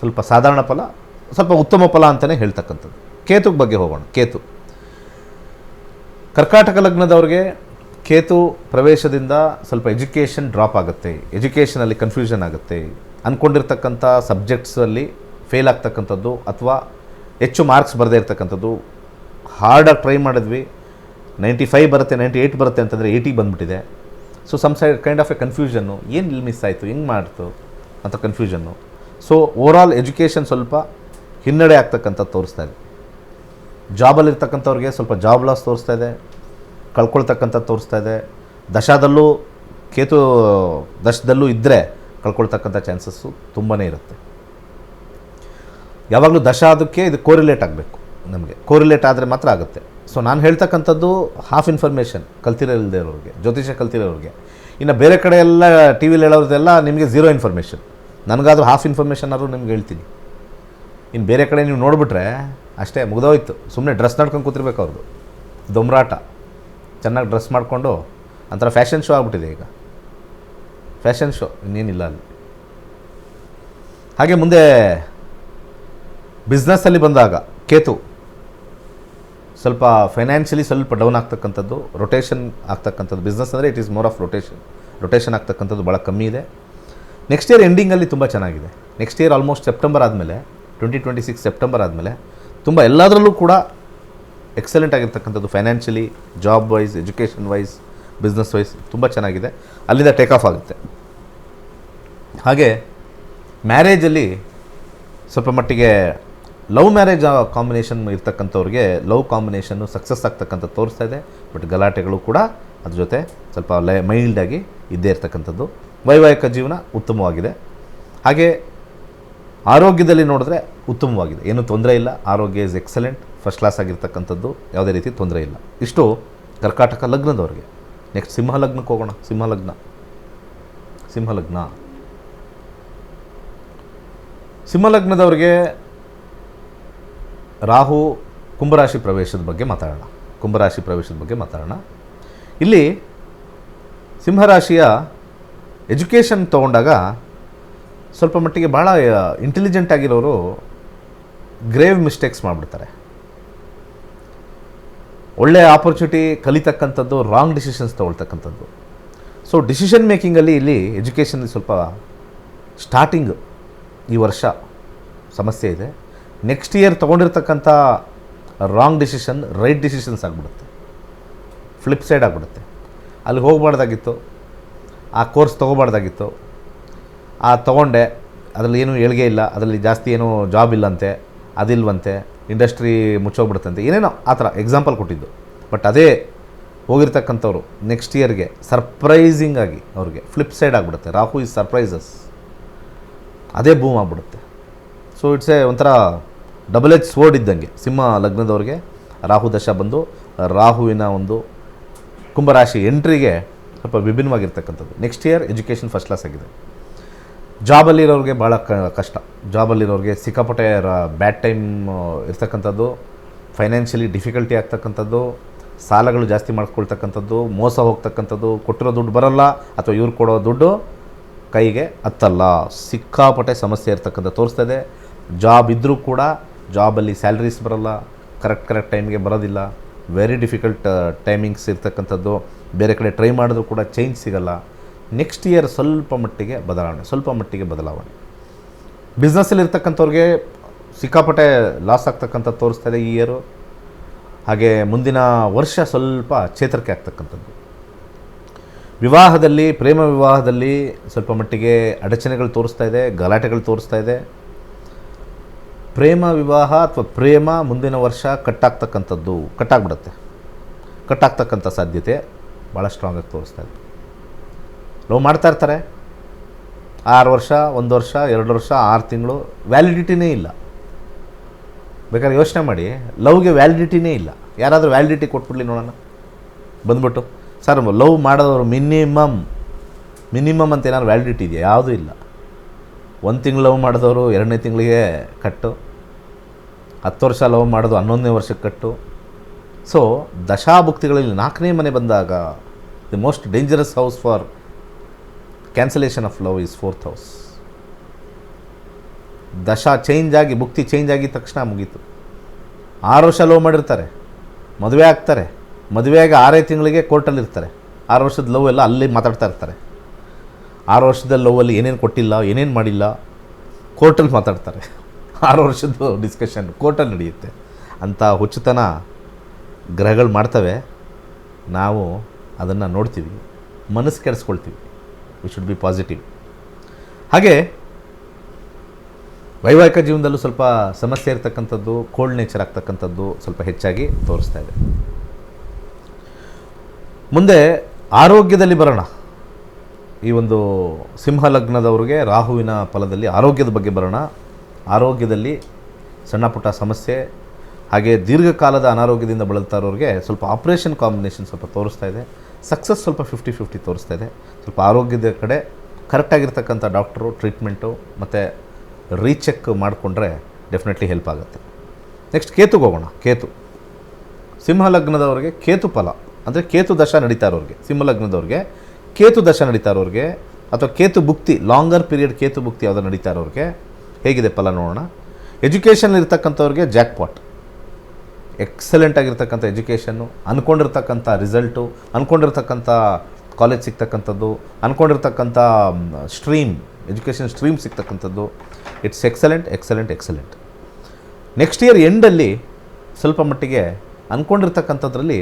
ಸ್ವಲ್ಪ ಸಾಧಾರಣ ಫಲ, ಸ್ವಲ್ಪ ಉತ್ತಮ ಫಲ ಅಂತಲೇ ಹೇಳ್ತಕ್ಕಂಥದ್ದು. ಕೇತು ಬಗ್ಗೆ ಹೋಗೋಣ. ಕೇತು ಕರ್ಕಾಟಕ ಲಗ್ನದವ್ರಿಗೆ ಕೇತು ಪ್ರವೇಶದಿಂದ ಸ್ವಲ್ಪ ಎಜುಕೇಷನ್ ಡ್ರಾಪ್ ಆಗುತ್ತೆ, ಎಜುಕೇಷನಲ್ಲಿ ಕನ್ಫ್ಯೂಷನ್ ಆಗುತ್ತೆ. ಅಂದ್ಕೊಂಡಿರ್ತಕ್ಕಂಥ ಸಬ್ಜೆಕ್ಟ್ಸಲ್ಲಿ ಫೇಲ್ ಆಗ್ತಕ್ಕಂಥದ್ದು ಅಥವಾ ಹೆಚ್ಚು ಮಾರ್ಕ್ಸ್ ಬರದೇ ಇರ್ತಕ್ಕಂಥದ್ದು. ಹಾರ್ಡಾಗಿ ಟ್ರೈ ಮಾಡಿದ್ವಿ, 95 ಬರುತ್ತೆ, 98 ಬರುತ್ತೆ ಅಂತಂದರೆ 80 ಬಂದುಬಿಟ್ಟಿದೆ. So some side kind of a ಕನ್ಫ್ಯೂಷನ್ನು, ಏನು ಇಲ್ಲಿ ಮಿಸ್ ಆಯಿತು, ಹೆಂಗೆ ಮಾಡ್ತು ಅಂತ ಕನ್ಫ್ಯೂಷನ್ನು. ಸೊ ಓವರಾಲ್ ಎಜುಕೇಷನ್ ಸ್ವಲ್ಪ ಹಿನ್ನಡೆ ಆಗ್ತಕ್ಕಂಥದ್ದು ತೋರಿಸ್ತಾ ಇದೆ. ಜಾಬಲ್ಲಿರ್ತಕ್ಕಂಥವ್ರಿಗೆ ಸ್ವಲ್ಪ ಜಾಬ್ ಲಾಸ್ ತೋರಿಸ್ತಾ ಇದೆ, ಕಳ್ಕೊಳ್ತಕ್ಕಂಥದ್ದು ತೋರಿಸ್ತಾ ಇದೆ. ದಶಾದಲ್ಲೂ ಕೇತು ದಶದಲ್ಲೂ ಇದ್ದರೆ ಕಳ್ಕೊಳ್ತಕ್ಕಂಥ ಚಾನ್ಸಸ್ಸು ತುಂಬಾ ಇರುತ್ತೆ. ಯಾವಾಗಲೂ ದಶ ಅದಕ್ಕೆ ಇದು ಕೋರಿಲೇಟ್ ಆಗಬೇಕು, ನಮಗೆ ಕೋರಿಲೇಟ್ ಆದರೆ ಮಾತ್ರ ಆಗುತ್ತೆ. ಸೊ ನಾನು ಹೇಳ್ತಕ್ಕಂಥದ್ದು ಹಾಫ್ ಇನ್ಫಾರ್ಮೇಷನ್ ಕಲ್ತಿರಲ್ದೇ ಇರೋರಿಗೆ, ಜ್ಯೋತಿಷ್ಯ ಕಲ್ತಿರೋರಿಗೆ. ಇನ್ನು ಬೇರೆ ಕಡೆ ಎಲ್ಲ ಟಿ ವಿಲಿ ಹೇಳೋದೆಲ್ಲ ನಿಮಗೆ ಝೀರೋ ಇನ್ಫಾರ್ಮೇಷನ್. ನನಗಾದರೂ ಹಾಫ್ ಇನ್ಫಾರ್ಮೇಷನ್ ಆದರೂ ನಿಮ್ಗೆ ಹೇಳ್ತೀನಿ. ಇನ್ನು ಬೇರೆ ಕಡೆ ನೀವು ನೋಡಿಬಿಟ್ರೆ ಅಷ್ಟೇ ಮುಗಿದೋಯ್ತು. ಸುಮ್ಮನೆ ಡ್ರೆಸ್ ನಡ್ಕೊಂಡು ಕೂತಿರ್ಬೇಕು ಅವ್ರದ್ದು, ದೊಂಬರಾಟ. ಚೆನ್ನಾಗಿ ಡ್ರೆಸ್ ಮಾಡಿಕೊಂಡು ಒಂಥರ ಫ್ಯಾಷನ್ ಶೋ ಆಗ್ಬಿಟ್ಟಿದೆ ಈಗ, ಫ್ಯಾಷನ್ ಶೋ, ಇನ್ನೇನಿಲ್ಲ ಅಲ್ಲಿ. ಹಾಗೆ ಮುಂದೆ ಬಿಸ್ನೆಸ್ಸಲ್ಲಿ ಬಂದಾಗ ಕೇತು ಸ್ವಲ್ಪ ಫೈನಾನ್ಷಿಯಲಿ ಸ್ವಲ್ಪ ಡೌನ್ ಆಗ್ತಕ್ಕಂಥದ್ದು, ರೊಟೇಷನ್ ಆಗ್ತಕ್ಕಂಥದ್ದು. ಬಿಸ್ನೆಸ್ ಅಂದರೆ it is more of rotation ಆಗ್ತಕ್ಕಂಥದ್ದು ಭಾಳ ಕಮ್ಮಿ ಇದೆ. ನೆಕ್ಸ್ಟ್ ಇಯರ್ ಎಂಡಿಂಗಲ್ಲಿ ತುಂಬ ಚೆನ್ನಾಗಿದೆ. ನೆಕ್ಸ್ಟ್ ಇಯರ್ ಆಲ್ಮೋಸ್ಟ್ ಸೆಪ್ಟೆಂಬರ್ ಆದಮೇಲೆ 2026 ಸೆಪ್ಟೆಂಬರ್ ಆದಮೇಲೆ ತುಂಬ ಎಲ್ಲದರಲ್ಲೂ ಕೂಡ ಎಕ್ಸಲೆಂಟ್ ಆಗಿರ್ತಕ್ಕಂಥದ್ದು. Financially, job wise, education wise, business wise ತುಂಬ ಚೆನ್ನಾಗಿದೆ. ಅಲ್ಲಿಂದ ಟೇಕ್ ಆಫ್ ಆಗುತ್ತೆ. ಹಾಗೆ ಮ್ಯಾರೇಜಲ್ಲಿ ಸ್ವಲ್ಪ ಮಟ್ಟಿಗೆ ಲವ್ ಮ್ಯಾರೇಜ್ ಕಾಂಬಿನೇಷನ್ ಇರ್ತಕ್ಕಂಥವ್ರಿಗೆ ಲವ್ ಕಾಂಬಿನೇಷನ್ನು ಸಕ್ಸಸ್ ಆಗ್ತಕ್ಕಂಥದ್ದು ತೋರಿಸ್ತಾ ಇದೆ. ಬಟ್ ಗಲಾಟೆಗಳು ಕೂಡ ಅದ್ರ ಜೊತೆ ಸ್ವಲ್ಪ ಮೈಲ್ಡಾಗಿ ಇದ್ದೇ ಇರ್ತಕ್ಕಂಥದ್ದು. ವೈವಾಹಿಕ ಜೀವನ ಉತ್ತಮವಾಗಿದೆ. ಹಾಗೆ ಆರೋಗ್ಯದಲ್ಲಿ ನೋಡಿದ್ರೆ ಉತ್ತಮವಾಗಿದೆ, ಏನೂ ತೊಂದರೆ ಇಲ್ಲ. ಆರೋಗ್ಯ ಇಸ್ ಎಕ್ಸಲೆಂಟ್, ಫಸ್ಟ್ ಕ್ಲಾಸ್ ಆಗಿರ್ತಕ್ಕಂಥದ್ದು, ಯಾವುದೇ ರೀತಿ ತೊಂದರೆ ಇಲ್ಲ. ಇಷ್ಟು ಕರ್ಕಾಟಕ ಲಗ್ನದವ್ರಿಗೆ. ನೆಕ್ಸ್ಟ್ ಸಿಂಹ ಲಗ್ನಕ್ಕೆ ಹೋಗೋಣ. ಸಿಂಹ ಲಗ್ನದವ್ರಿಗೆ ರಾಹು ಕುಂಭರಾಶಿ ಪ್ರವೇಶದ ಬಗ್ಗೆ ಮಾತಾಡೋಣ. ಇಲ್ಲಿ ಸಿಂಹರಾಶಿಯ ಎಜುಕೇಷನ್ ತೊಗೊಂಡಾಗ ಸ್ವಲ್ಪ ಮಟ್ಟಿಗೆ ಭಾಳ ಇಂಟೆಲಿಜೆಂಟ್ ಆಗಿರೋರು ಗ್ರೇವ್ ಮಿಸ್ಟೇಕ್ಸ್ ಮಾಡಿಬಿಡ್ತಾರೆ. ಒಳ್ಳೆಯ ಆಪರ್ಚುನಿಟಿ ಕಲಿತಕ್ಕಂಥದ್ದು, ರಾಂಗ್ ಡಿಸಿಷನ್ಸ್ ತೊಗೊಳ್ತಕ್ಕಂಥದ್ದು. ಸೊ ಡಿಸಿಷನ್ ಮೇಕಿಂಗಲ್ಲಿ ಇಲ್ಲಿ ಎಜುಕೇಷನಲ್ಲಿ ಸ್ವಲ್ಪ ಸ್ಟಾರ್ಟಿಂಗ್ ಈ ವರ್ಷ ಸಮಸ್ಯೆ ಇದೆ. ನೆಕ್ಸ್ಟ್ ಇಯರ್ ತೊಗೊಂಡಿರ್ತಕ್ಕಂಥ ರಾಂಗ್ ಡಿಸಿಷನ್ ರೈಟ್ ಡಿಸಿಷನ್ಸ್ ಆಗಿಬಿಡುತ್ತೆ, ಫ್ಲಿಪ್ ಸೈಡ್ ಆಗಿಬಿಡುತ್ತೆ. ಅಲ್ಲಿ ಹೋಗಬಾರ್ದಾಗಿತ್ತು, ಆ ಕೋರ್ಸ್ ತೊಗೋಬಾರ್ದಾಗಿತ್ತು, ತೊಗೊಂಡೆ, ಅದರಲ್ಲಿ ಏನೂ ಏಳಿಗೆ ಇಲ್ಲ, ಅದರಲ್ಲಿ ಜಾಸ್ತಿ ಏನೂ ಜಾಬ್ ಇಲ್ಲಂತೆ, ಅದಿಲ್ವಂತೆ, ಇಂಡಸ್ಟ್ರಿ ಮುಚ್ಚೋಗ್ಬಿಡುತ್ತಂತೆ, ಏನೇನೋ ಆ ಥರ ಎಕ್ಸಾಂಪಲ್ ಕೊಟ್ಟಿದ್ದು. ಬಟ್ ಅದೇ ಹೋಗಿರ್ತಕ್ಕಂಥವ್ರು ನೆಕ್ಸ್ಟ್ ಇಯರ್ಗೆ ಸರ್ಪ್ರೈಸಿಂಗ್ ಆಗಿ ಅವ್ರಿಗೆ ಫ್ಲಿಪ್ ಸೈಡ್ ಆಗಿಬಿಡುತ್ತೆ. ರಾಹು ಈಸ್ ಸರ್ಪ್ರೈಸಸ್, ಅದೇ ಬೂಮ್ ಆಗಿಬಿಡುತ್ತೆ. ಸೊ ಇಟ್ಸ್ ಒಂಥರ ಡಬಲ್ ಎಚ್ ಸ್ವೋರ್ಡ್ ಇದ್ದಂಗೆ ಸಿಂಹ ಲಗ್ನದವ್ರಿಗೆ ರಾಹು ದಶ ಬಂದು ರಾಹುವಿನ ಒಂದು ಕುಂಭರಾಶಿ ಎಂಟ್ರಿಗೆ ಸ್ವಲ್ಪ ವಿಭಿನ್ನವಾಗಿರ್ತಕ್ಕಂಥದ್ದು. Next year education first class ಆಗಿದೆ. ಜಾಬಲ್ಲಿರೋರಿಗೆ ಭಾಳ ಕಷ್ಟ. ಜಾಬಲ್ಲಿರೋರಿಗೆ ಸಿಕ್ಕಾಪಟ್ಟೆ ಬ್ಯಾಡ್ ಟೈಮ್ ಇರ್ತಕ್ಕಂಥದ್ದು, ಫೈನಾನ್ಷಿಯಲಿ ಡಿಫಿಕಲ್ಟಿ ಆಗ್ತಕ್ಕಂಥದ್ದು, ಸಾಲಗಳು ಜಾಸ್ತಿ ಮಾಡ್ಕೊಳ್ತಕ್ಕಂಥದ್ದು, ಮೋಸ ಹೋಗ್ತಕ್ಕಂಥದ್ದು, ಕೊಟ್ಟಿರೋ ದುಡ್ಡು ಬರಲ್ಲ ಅಥವಾ ಇವ್ರು ಕೊಡೋ ದುಡ್ಡು ಕೈಗೆ ಹತ್ತಲ್ಲ, ಸಿಕ್ಕಾಪಟ್ಟೆ ಸಮಸ್ಯೆ ಇರ್ತಕ್ಕಂಥ ತೋರಿಸ್ತಾ ಇದೆ. ಜಾಬ್ ಇದ್ದರೂ ಕೂಡ ಜಾಬಲ್ಲಿ ಸ್ಯಾಲ್ರೀಸ್ ಬರಲ್ಲ, ಕರೆಕ್ಟ್ ಟೈಮ್ಗೆ ಬರೋದಿಲ್ಲ, ವೆರಿ ಡಿಫಿಕಲ್ಟ್ ಟೈಮಿಂಗ್ಸ್ ಇರ್ತಕ್ಕಂಥದ್ದು. ಬೇರೆ ಕಡೆ ಟ್ರೈ ಮಾಡಿದ್ರೂ ಕೂಡ ಚೇಂಜ್ ಸಿಗಲ್ಲ. ನೆಕ್ಸ್ಟ್ ಇಯರ್ ಸ್ವಲ್ಪ ಮಟ್ಟಿಗೆ ಬದಲಾವಣೆ. ಬಿಸ್ನೆಸ್ಸಲ್ಲಿ ಇರ್ತಕ್ಕಂಥವ್ರಿಗೆ ಸಿಕ್ಕಾಪಟ್ಟೆ ಲಾಸ್ ಆಗ್ತಕ್ಕಂಥದ್ದು ತೋರಿಸ್ತಾ ಇದೆ ಈ ಇಯರು. ಹಾಗೆ ಮುಂದಿನ ವರ್ಷ ಸ್ವಲ್ಪ ಚೇತರಿಕೆ ಆಗ್ತಕ್ಕಂಥದ್ದು. ವಿವಾಹದಲ್ಲಿ, ಪ್ರೇಮ ವಿವಾಹದಲ್ಲಿ ಸ್ವಲ್ಪ ಮಟ್ಟಿಗೆ ಅಡಚಣೆಗಳು ತೋರಿಸ್ತಾ ಇದೆ, ಗಲಾಟೆಗಳು ತೋರಿಸ್ತಾ ಇದೆ. ಪ್ರೇಮ ವಿವಾಹ ಅಥವಾ ಪ್ರೇಮ ಮುಂದಿನ ವರ್ಷ ಕಟ್ಟಾಗ್ತಕ್ಕಂಥ ಸಾಧ್ಯತೆ ಭಾಳ ಸ್ಟ್ರಾಂಗಾಗಿ ತೋರಿಸ್ತಾ ಇದೆ. ಲವ್ ಮಾಡ್ತಾ ಇರ್ತಾರೆ, 6 ವರ್ಷ, 1 ವರ್ಷ, 2 ವರ್ಷ, 6 ತಿಂಗಳು, ವ್ಯಾಲಿಡಿಟಿನೇ ಇಲ್ಲ. ಬೇಕಾದ್ರೆ ಯೋಚನೆ ಮಾಡಿ, ಲವ್ಗೆ ವ್ಯಾಲಿಡಿಟಿನೇ ಇಲ್ಲ. ಯಾರಾದರೂ ವ್ಯಾಲಿಡಿಟಿ ಕೊಟ್ಬಿಡ್ಲಿ ನೋಡೋಣ ಬಂದ್ಬಿಟ್ಟು. ಸರ್ ಲವ್ ಮಾಡೋದವರು ಮಿನಿಮಮ್ ಅಂತ ಏನಾದ್ರು ವ್ಯಾಲಿಡಿಟಿ ಇದೆಯಾ? ಯಾವುದೂ ಇಲ್ಲ. 1 ತಿಂಗಳು ಲವ್ ಮಾಡಿದವರು 2ನೇ ತಿಂಗಳಿಗೆ ಕಟ್ಟು, 10 ವರ್ಷ ಲವ್ ಮಾಡೋದು 11ನೇ ವರ್ಷಕ್ಕೆ ಕಟ್ಟು. ಸೊ ದಶಾಭುಕ್ತಿಗಳಲ್ಲಿ 4ನೇ ಮನೆ ಬಂದಾಗ the most dangerous house for cancellation of love is 4th house. ದಶಾ ಚೇಂಜ್ ಆಗಿ, ಭುಕ್ತಿ ಚೇಂಜ್ ಆಗಿದ ತಕ್ಷಣ ಮುಗೀತು. 6 ವರ್ಷ ಲವ್ ಮಾಡಿರ್ತಾರೆ, ಮದುವೆ ಆಗ್ತಾರೆ, ಮದುವೆಯಾಗಿ 6 ತಿಂಗಳಿಗೆ ಕೋರ್ಟಲ್ಲಿರ್ತಾರೆ. 6 ವರ್ಷದ ಲವ್ ಎಲ್ಲ ಅಲ್ಲಿ ಮಾತಾಡ್ತಾ ಇರ್ತಾರೆ. 6 ವರ್ಷದ ಲವ್ವಲ್ಲಿ ಏನೇನು ಕೊಟ್ಟಿಲ್ಲ, ಏನೇನು ಮಾಡಿಲ್ಲ, ಕೋರ್ಟಲ್ಲಿ ಮಾತಾಡ್ತಾರೆ. 6 ವರ್ಷದ ಡಿಸ್ಕಷನ್ ಕೋರ್ಟಲ್ಲಿ ನಡೆಯುತ್ತೆ. ಅಂಥ ಹುಚ್ಚುತನ ಗ್ರಹಗಳು ಮಾಡ್ತವೆ. ನಾವು ಅದನ್ನು ನೋಡ್ತೀವಿ, ಮನಸ್ಸು ಕೆಡಿಸ್ಕೊಳ್ತೀವಿ. We should be positive. ಹಾಗೆ ವೈವಾಹಿಕ ಜೀವನದಲ್ಲೂ ಸ್ವಲ್ಪ ಸಮಸ್ಯೆ ಇರ್ತಕ್ಕಂಥದ್ದು, ಕೋಲ್ಡ್ ನೇಚರ್ ಆಗ್ತಕ್ಕಂಥದ್ದು ಸ್ವಲ್ಪ ಹೆಚ್ಚಾಗಿ ತೋರಿಸ್ತಾ ಇದೆ. ಮುಂದೆ ಆರೋಗ್ಯದಲ್ಲಿ ಬರೋಣ. ಈ ಒಂದು ಸಿಂಹ ಲಗ್ನದವ್ರಿಗೆ ರಾಹುವಿನ ಫಲದಲ್ಲಿ ಆರೋಗ್ಯದ ಬಗ್ಗೆ ಬರೋಣ. ಆರೋಗ್ಯದಲ್ಲಿ ಸಣ್ಣ ಪುಟ್ಟ ಸಮಸ್ಯೆ, ಹಾಗೆ ದೀರ್ಘಕಾಲದ ಅನಾರೋಗ್ಯದಿಂದ ಬಳಲ್ತಾ ಇರೋರಿಗೆ ಸ್ವಲ್ಪ ಆಪ್ರೇಷನ್ ಕಾಂಬಿನೇಷನ್ ಸ್ವಲ್ಪ ತೋರಿಸ್ತಾ ಇದೆ. ಸಕ್ಸಸ್ ಸ್ವಲ್ಪ 50-50 ತೋರಿಸ್ತಾ ಇದೆ. ಸ್ವಲ್ಪ ಆರೋಗ್ಯದ ಕಡೆ ಕರೆಕ್ಟಾಗಿರ್ತಕ್ಕಂಥ ಡಾಕ್ಟ್ರು ಟ್ರೀಟ್ಮೆಂಟು ಮತ್ತು ರೀಚೆಕ್ ಮಾಡಿಕೊಂಡ್ರೆ ಡೆಫಿನೆಟ್ಲಿ ಹೆಲ್ಪ್ ಆಗುತ್ತೆ. ನೆಕ್ಸ್ಟ್ ಕೇತುಗೆ ಹೋಗೋಣ. ಕೇತು ಸಿಂಹ ಲಗ್ನದವ್ರಿಗೆ ಕೇತು ಫಲ ಅಂದರೆ ಕೇತು ದಶ ನಡೀತಾ ಇರೋರಿಗೆ, ಸಿಂಹ ಲಗ್ನದವ್ರಿಗೆ ಕೇತು ದಶ ನಡೀತಾ ಇರೋರಿಗೆ ಅಥವಾ ಕೇತು ಭುಕ್ತಿ, ಲಾಂಗರ್ ಪೀರಿಯಡ್ ಕೇತು ಭುಕ್ತಿ ಯಾವುದೋ ನಡೀತಾ ಇರೋರಿಗೆ ಹೇಗಿದೆ ಫಲ ನೋಡೋಣ. ಎಜುಕೇಷನ್ ಇರ್ತಕ್ಕಂಥವ್ರಿಗೆ ಜಾಕ್ಪಾಟ್, ಎಕ್ಸಲೆಂಟ್ ಆಗಿರ್ತಕ್ಕಂಥ ಎಜುಕೇಷನ್ನು, ಅಂದ್ಕೊಂಡಿರ್ತಕ್ಕಂಥ ರಿಸಲ್ಟು, ಅಂದ್ಕೊಂಡಿರ್ತಕ್ಕಂಥ ಕಾಲೇಜ್ ಸಿಗ್ತಕ್ಕಂಥದ್ದು, ಅಂದ್ಕೊಂಡಿರ್ತಕ್ಕಂಥ ಸ್ಟ್ರೀಮ್, ಎಜುಕೇಷನ್ ಸ್ಟ್ರೀಮ್ ಸಿಗ್ತಕ್ಕಂಥದ್ದು. It's excellent. ನೆಕ್ಸ್ಟ್ ಇಯರ್ ಎಂಡಲ್ಲಿ ಸ್ವಲ್ಪ ಮಟ್ಟಿಗೆ ಅಂದ್ಕೊಂಡಿರ್ತಕ್ಕಂಥದ್ರಲ್ಲಿ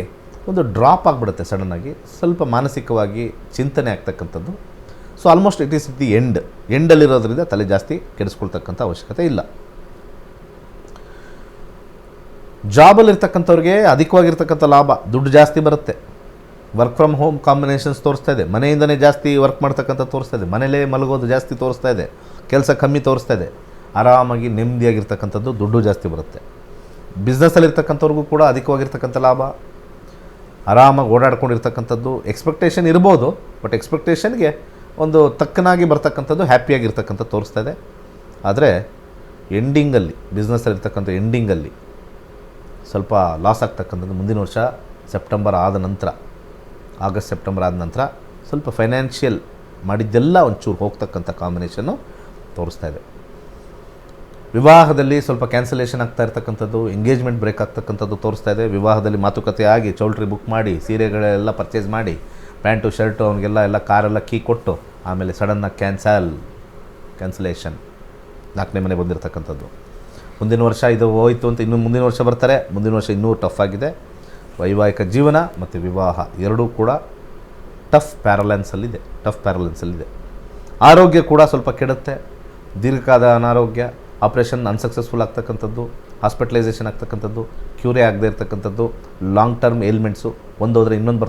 ಒಂದು ಡ್ರಾಪ್ ಆಗಿಬಿಡುತ್ತೆ ಸಡನ್ನಾಗಿ, ಸ್ವಲ್ಪ ಮಾನಸಿಕವಾಗಿ ಚಿಂತನೆ ಆಗ್ತಕ್ಕಂಥದ್ದು. So almost it is the ಎಂಡಲ್ಲಿರೋದ್ರಿಂದ ತಲೆ ಜಾಸ್ತಿ ಕೆಡಿಸ್ಕೊಳ್ತಕ್ಕಂಥ ಅವಶ್ಯಕತೆ ಇಲ್ಲ. ಜಾಬಲ್ಲಿರ್ತಕ್ಕಂಥವ್ರಿಗೆ ಅಧಿಕವಾಗಿರ್ತಕ್ಕಂಥ ಲಾಭ, ದುಡ್ಡು ಜಾಸ್ತಿ ಬರುತ್ತೆ. ವರ್ಕ್ ಫ್ರಮ್ ಹೋಮ್ ಕಾಂಬಿನೇಷನ್ಸ್ ತೋರಿಸ್ತಾ ಇದೆ. ಮನೆಯಿಂದನೇ ಜಾಸ್ತಿ ವರ್ಕ್ ಮಾಡ್ತಕ್ಕಂಥ ತೋರಿಸ್ತಾ ಇದೆ. ಮನೇಲೇ ಮಲಗೋದು ಜಾಸ್ತಿ ತೋರಿಸ್ತಾ ಇದೆ. ಕೆಲಸ ಕಮ್ಮಿ ತೋರಿಸ್ತಾ ಇದೆ. ಆರಾಮಾಗಿ ನೆಮ್ಮದಿಯಾಗಿರ್ತಕ್ಕಂಥದ್ದು, ದುಡ್ಡು ಜಾಸ್ತಿ ಬರುತ್ತೆ. ಬಿಸ್ನೆಸ್ಸಲ್ಲಿರ್ತಕ್ಕಂಥವ್ರಿಗೂ ಕೂಡ ಅಧಿಕವಾಗಿರ್ತಕ್ಕಂಥ ಲಾಭ, ಆರಾಮಾಗಿ ಓಡಾಡ್ಕೊಂಡಿರ್ತಕ್ಕಂಥದ್ದು. ಎಕ್ಸ್ಪೆಕ್ಟೇಷನ್ ಇರ್ಬೋದು, ಬಟ್ ಎಕ್ಸ್ಪೆಕ್ಟೇಷನ್ಗೆ ಒಂದು ತಕ್ಕನಾಗಿ ಬರ್ತಕ್ಕಂಥದ್ದು, ಹ್ಯಾಪಿಯಾಗಿರ್ತಕ್ಕಂಥ ತೋರಿಸ್ತಾ ಇದೆ. ಆದರೆ ಎಂಡಿಂಗಲ್ಲಿ, ಬಿಸ್ನೆಸ್ಸಲ್ಲಿರ್ತಕ್ಕಂಥ ಎಂಡಿಂಗಲ್ಲಿ ಸ್ವಲ್ಪ ಲಾಸ್ ಆಗ್ತಕ್ಕಂಥದ್ದು ಮುಂದಿನ ವರ್ಷ ಆಗಸ್ಟ್ ಸೆಪ್ಟೆಂಬರ್ ಆದ ನಂತರ ಸ್ವಲ್ಪ ಫೈನಾನ್ಷಿಯಲ್ ಮಾಡಿದ್ದೆಲ್ಲ ಒಂಚೂರು ಹೋಗ್ತಕ್ಕಂಥ ಕಾಂಬಿನೇಷನ್ನು ತೋರಿಸ್ತಾ ಇದೆ. ವಿವಾಹದಲ್ಲಿ ಸ್ವಲ್ಪ ಕ್ಯಾನ್ಸಲೇಷನ್ ಆಗ್ತಾ ಇರ್ತಕ್ಕಂಥದ್ದು, ಎಂಗೇಜ್ಮೆಂಟ್ ಬ್ರೇಕ್ ಆಗ್ತಕ್ಕಂಥದ್ದು ತೋರಿಸ್ತಾ ಇದೆ. ವಿವಾಹದಲ್ಲಿ ಮಾತುಕತೆ ಆಗಿ ಚೌಲ್ಟ್ರಿ ಬುಕ್ ಮಾಡಿ ಸೀರೆಗಳೆಲ್ಲ ಪರ್ಚೇಸ್ ಮಾಡಿ ಪ್ಯಾಂಟು ಶರ್ಟು ಅವನಿಗೆಲ್ಲ ಕಾರೆಲ್ಲ ಕೀ ಕೊಟ್ಟು ಆಮೇಲೆ ಸಡನ್ನಾಗಿ ಕ್ಯಾನ್ಸಲೇಷನ್ 4ನೇ ಮನೆ ಬಂದಿರತಕ್ಕಂಥದ್ದು. ಮುಂದಿನ ವರ್ಷ ಇದು ಹೋಯಿತು ಅಂತ ಇನ್ನು ಮುಂದಿನ ವರ್ಷ ಬರ್ತಾರೆ. ಮುಂದಿನ ವರ್ಷ ಇನ್ನೂ ಟಫ್ ಆಗಿದೆ. ವೈವಾಹಿಕ ಜೀವನ ಮತ್ತು ವಿವಾಹ ಎರಡೂ ಕೂಡ ಟಫ್ ಪ್ಯಾರಲೆನ್ಸಲ್ಲಿದೆ. ಆರೋಗ್ಯ ಕೂಡ ಸ್ವಲ್ಪ ಕೆಡುತ್ತೆ. ದೀರ್ಘಕಾಲ ಅನಾರೋಗ್ಯ, ಆಪ್ರೇಷನ್ ಅನ್ಸಕ್ಸಸ್ಫುಲ್ ಆಗ್ತಕ್ಕಂಥದ್ದು, ಹಾಸ್ಪಿಟಲೈಸೇಷನ್ ಆಗ್ತಕ್ಕಂಥದ್ದು, ಕ್ಯೂರೇ ಆಗದೆ ಇರ್ತಕ್ಕಂಥದ್ದು, ಲಾಂಗ್ ಟರ್ಮ್ ಏಲ್ಮೆಂಟ್ಸು ಒಂದೋದ್ರೆ ಇನ್ನೊಂದು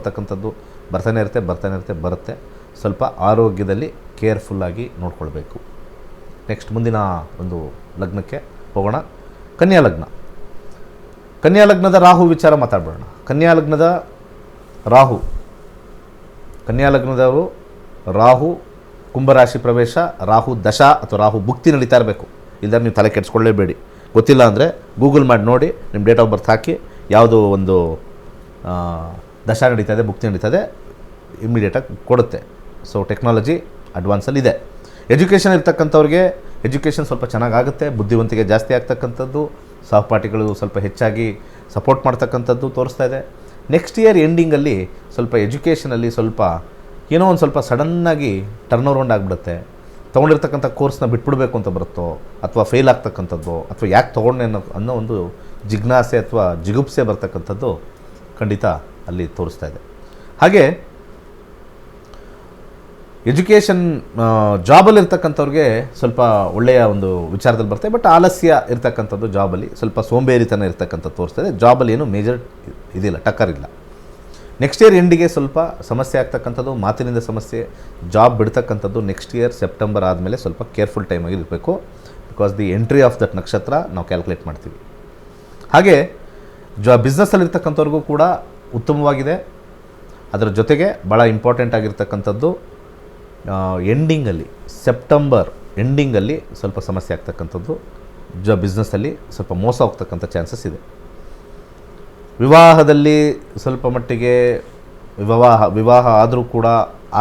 ಬರ್ತಾನೆ ಇರುತ್ತೆ. ಸ್ವಲ್ಪ ಆರೋಗ್ಯದಲ್ಲಿ ಕೇರ್ಫುಲ್ಲಾಗಿ ನೋಡ್ಕೊಳ್ಬೇಕು. ನೆಕ್ಸ್ಟ್ ಮುಂದಿನ ಒಂದು ಲಗ್ನಕ್ಕೆ ಹೋಗೋಣ. ಕನ್ಯಾ ಲಗ್ನದ ರಾಹು ವಿಚಾರ ಮಾತಾಡೋಣ. ಕನ್ಯಾ ಲಗ್ನದವರು ರಾಹು ಕುಂಭರಾಶಿ ಪ್ರವೇಶ, ರಾಹು ದಶಾ ಅಥವಾ ರಾಹು ಭುಕ್ತಿ ನಡೀತಾ ಇರಬೇಕು. ಇಲ್ಲದ್ರೆ ನೀವು ತಲೆ ಕೆಡಿಸ್ಕೊಳ್ಳೇಬೇಡಿ. ಗೊತ್ತಿಲ್ಲ ಅಂದರೆ ಗೂಗಲ್ ಮಾಡಿ ನೋಡಿ, ನಿಮ್ಮ ಡೇಟ್ ಆಫ್ ಬರ್ತ್ ಹಾಕಿ ಯಾವುದೋ ಒಂದು ದಶಾ ನಡೀತಾ ಇದೆ, ಭುಕ್ತಿ ನಡೀತಾ ಇದೆ, ಇಮ್ಮಿಡಿಯೇಟಾಗಿ ಕೊಡುತ್ತೆ. ಸೊ ಟೆಕ್ನಾಲಜಿ ಅಡ್ವಾನ್ಸಲ್ಲಿದೆ. ಎಜುಕೇಷನ್ ಇರ್ತಕ್ಕಂಥವ್ರಿಗೆ ಎಜುಕೇಷನ್ ಸ್ವಲ್ಪ ಚೆನ್ನಾಗಾಗುತ್ತೆ. ಬುದ್ಧಿವಂತಿಕೆ ಜಾಸ್ತಿ ಆಗ್ತಕ್ಕಂಥದ್ದು, ಸಹಪಾಠಿಗಳು ಸ್ವಲ್ಪ ಹೆಚ್ಚಾಗಿ ಸಪೋರ್ಟ್ ಮಾಡ್ತಕ್ಕಂಥದ್ದು ತೋರಿಸ್ತಾ ಇದೆ. ನೆಕ್ಸ್ಟ್ ಇಯರ್ ಎಂಡಿಂಗಲ್ಲಿ ಸ್ವಲ್ಪ ಎಜುಕೇಷನಲ್ಲಿ ಏನೋ ಒಂದು ಸ್ವಲ್ಪ ಸಡನ್ನಾಗಿ ಟರ್ನ್ ಅರೌಂಡ್ ಆಗಿಬಿಡುತ್ತೆ. ತೊಗೊಂಡಿರ್ತಕ್ಕಂಥ ಕೋರ್ಸ್ನ ಬಿಟ್ಬಿಡ್ಬೇಕು ಅಂತ ಬರುತ್ತೋ, ಅಥವಾ ಫೇಲ್ ಆಗ್ತಕ್ಕಂಥದ್ದು, ಅಥವಾ ಯಾಕೆ ತೊಗೊಂಡೆ ಅನ್ನೋ ಒಂದು ಜಿಜ್ಞಾಸೆ ಅಥವಾ ಜಿಗುಪ್ಸೆ ಬರ್ತಕ್ಕಂಥದ್ದು ಖಂಡಿತ ಅಲ್ಲಿ ತೋರಿಸ್ತಾ ಇದೆ. ಹಾಗೆ ಎಜುಕೇಷನ್ ಜಾಬಲ್ಲಿ ಇರ್ತಕ್ಕಂಥವ್ರಿಗೆ ಸ್ವಲ್ಪ ಒಳ್ಳೆಯ ಒಂದು ವಿಚಾರದಲ್ಲಿ ಬರ್ತದೆ. ಬಟ್ ಆಲಸ್ಯ ಇರ್ತಕ್ಕಂಥದ್ದು ಜಾಬಲ್ಲಿ, ಸ್ವಲ್ಪ ಸೋಂಬೇರಿತನ ಇರ್ತಕ್ಕಂಥದ್ದು ತೋರಿಸ್ತದೆ. ಜಾಬಲ್ಲಿ ಏನು ಮೇಜರ್ ಇದಿಲ್ಲ, ಟಕ್ಕರ್ ಇಲ್ಲ. ನೆಕ್ಸ್ಟ್ ಇಯರ್ ಎಂಡಿಗೆ ಸ್ವಲ್ಪ ಸಮಸ್ಯೆ ಆಗ್ತಕ್ಕಂಥದ್ದು, ಮಾತಿನಿಂದ ಸಮಸ್ಯೆ, ಜಾಬ್ ಬಿಡ್ತಕ್ಕಂಥದ್ದು ನೆಕ್ಸ್ಟ್ ಇಯರ್ ಸೆಪ್ಟೆಂಬರ್ ಆದಮೇಲೆ ಸ್ವಲ್ಪ ಕೇರ್ಫುಲ್ ಟೈಮಾಗಿ ಇರಬೇಕು. Because the entry of that ನಕ್ಷತ್ರ ನಾವು ಕ್ಯಾಲ್ಕುಲೇಟ್ ಮಾಡ್ತೀವಿ. ಹಾಗೆ ಬಿಸ್ನೆಸ್ಸಲ್ಲಿರ್ತಕ್ಕಂಥವ್ರಿಗೂ ಕೂಡ ಉತ್ತಮವಾಗಿದೆ. ಅದರ ಜೊತೆಗೆ ಭಾಳ ಇಂಪಾರ್ಟೆಂಟ್ ಆಗಿರ್ತಕ್ಕಂಥದ್ದು ಎಂಡಿಂಗಲ್ಲಿ, ಸೆಪ್ಟೆಂಬರ್ ಎಂಡಿಂಗಲ್ಲಿ ಸ್ವಲ್ಪ ಸಮಸ್ಯೆ ಆಗ್ತಕ್ಕಂಥದ್ದು, ಬಿಸ್ನೆಸ್ಸಲ್ಲಿ ಸ್ವಲ್ಪ ಮೋಸ ಹೋಗ್ತಕ್ಕಂಥ ಚಾನ್ಸಸ್ ಇದೆ. ವಿವಾಹದಲ್ಲಿ ಸ್ವಲ್ಪ ಮಟ್ಟಿಗೆ ವಿವಾಹ ಆದರೂ ಕೂಡ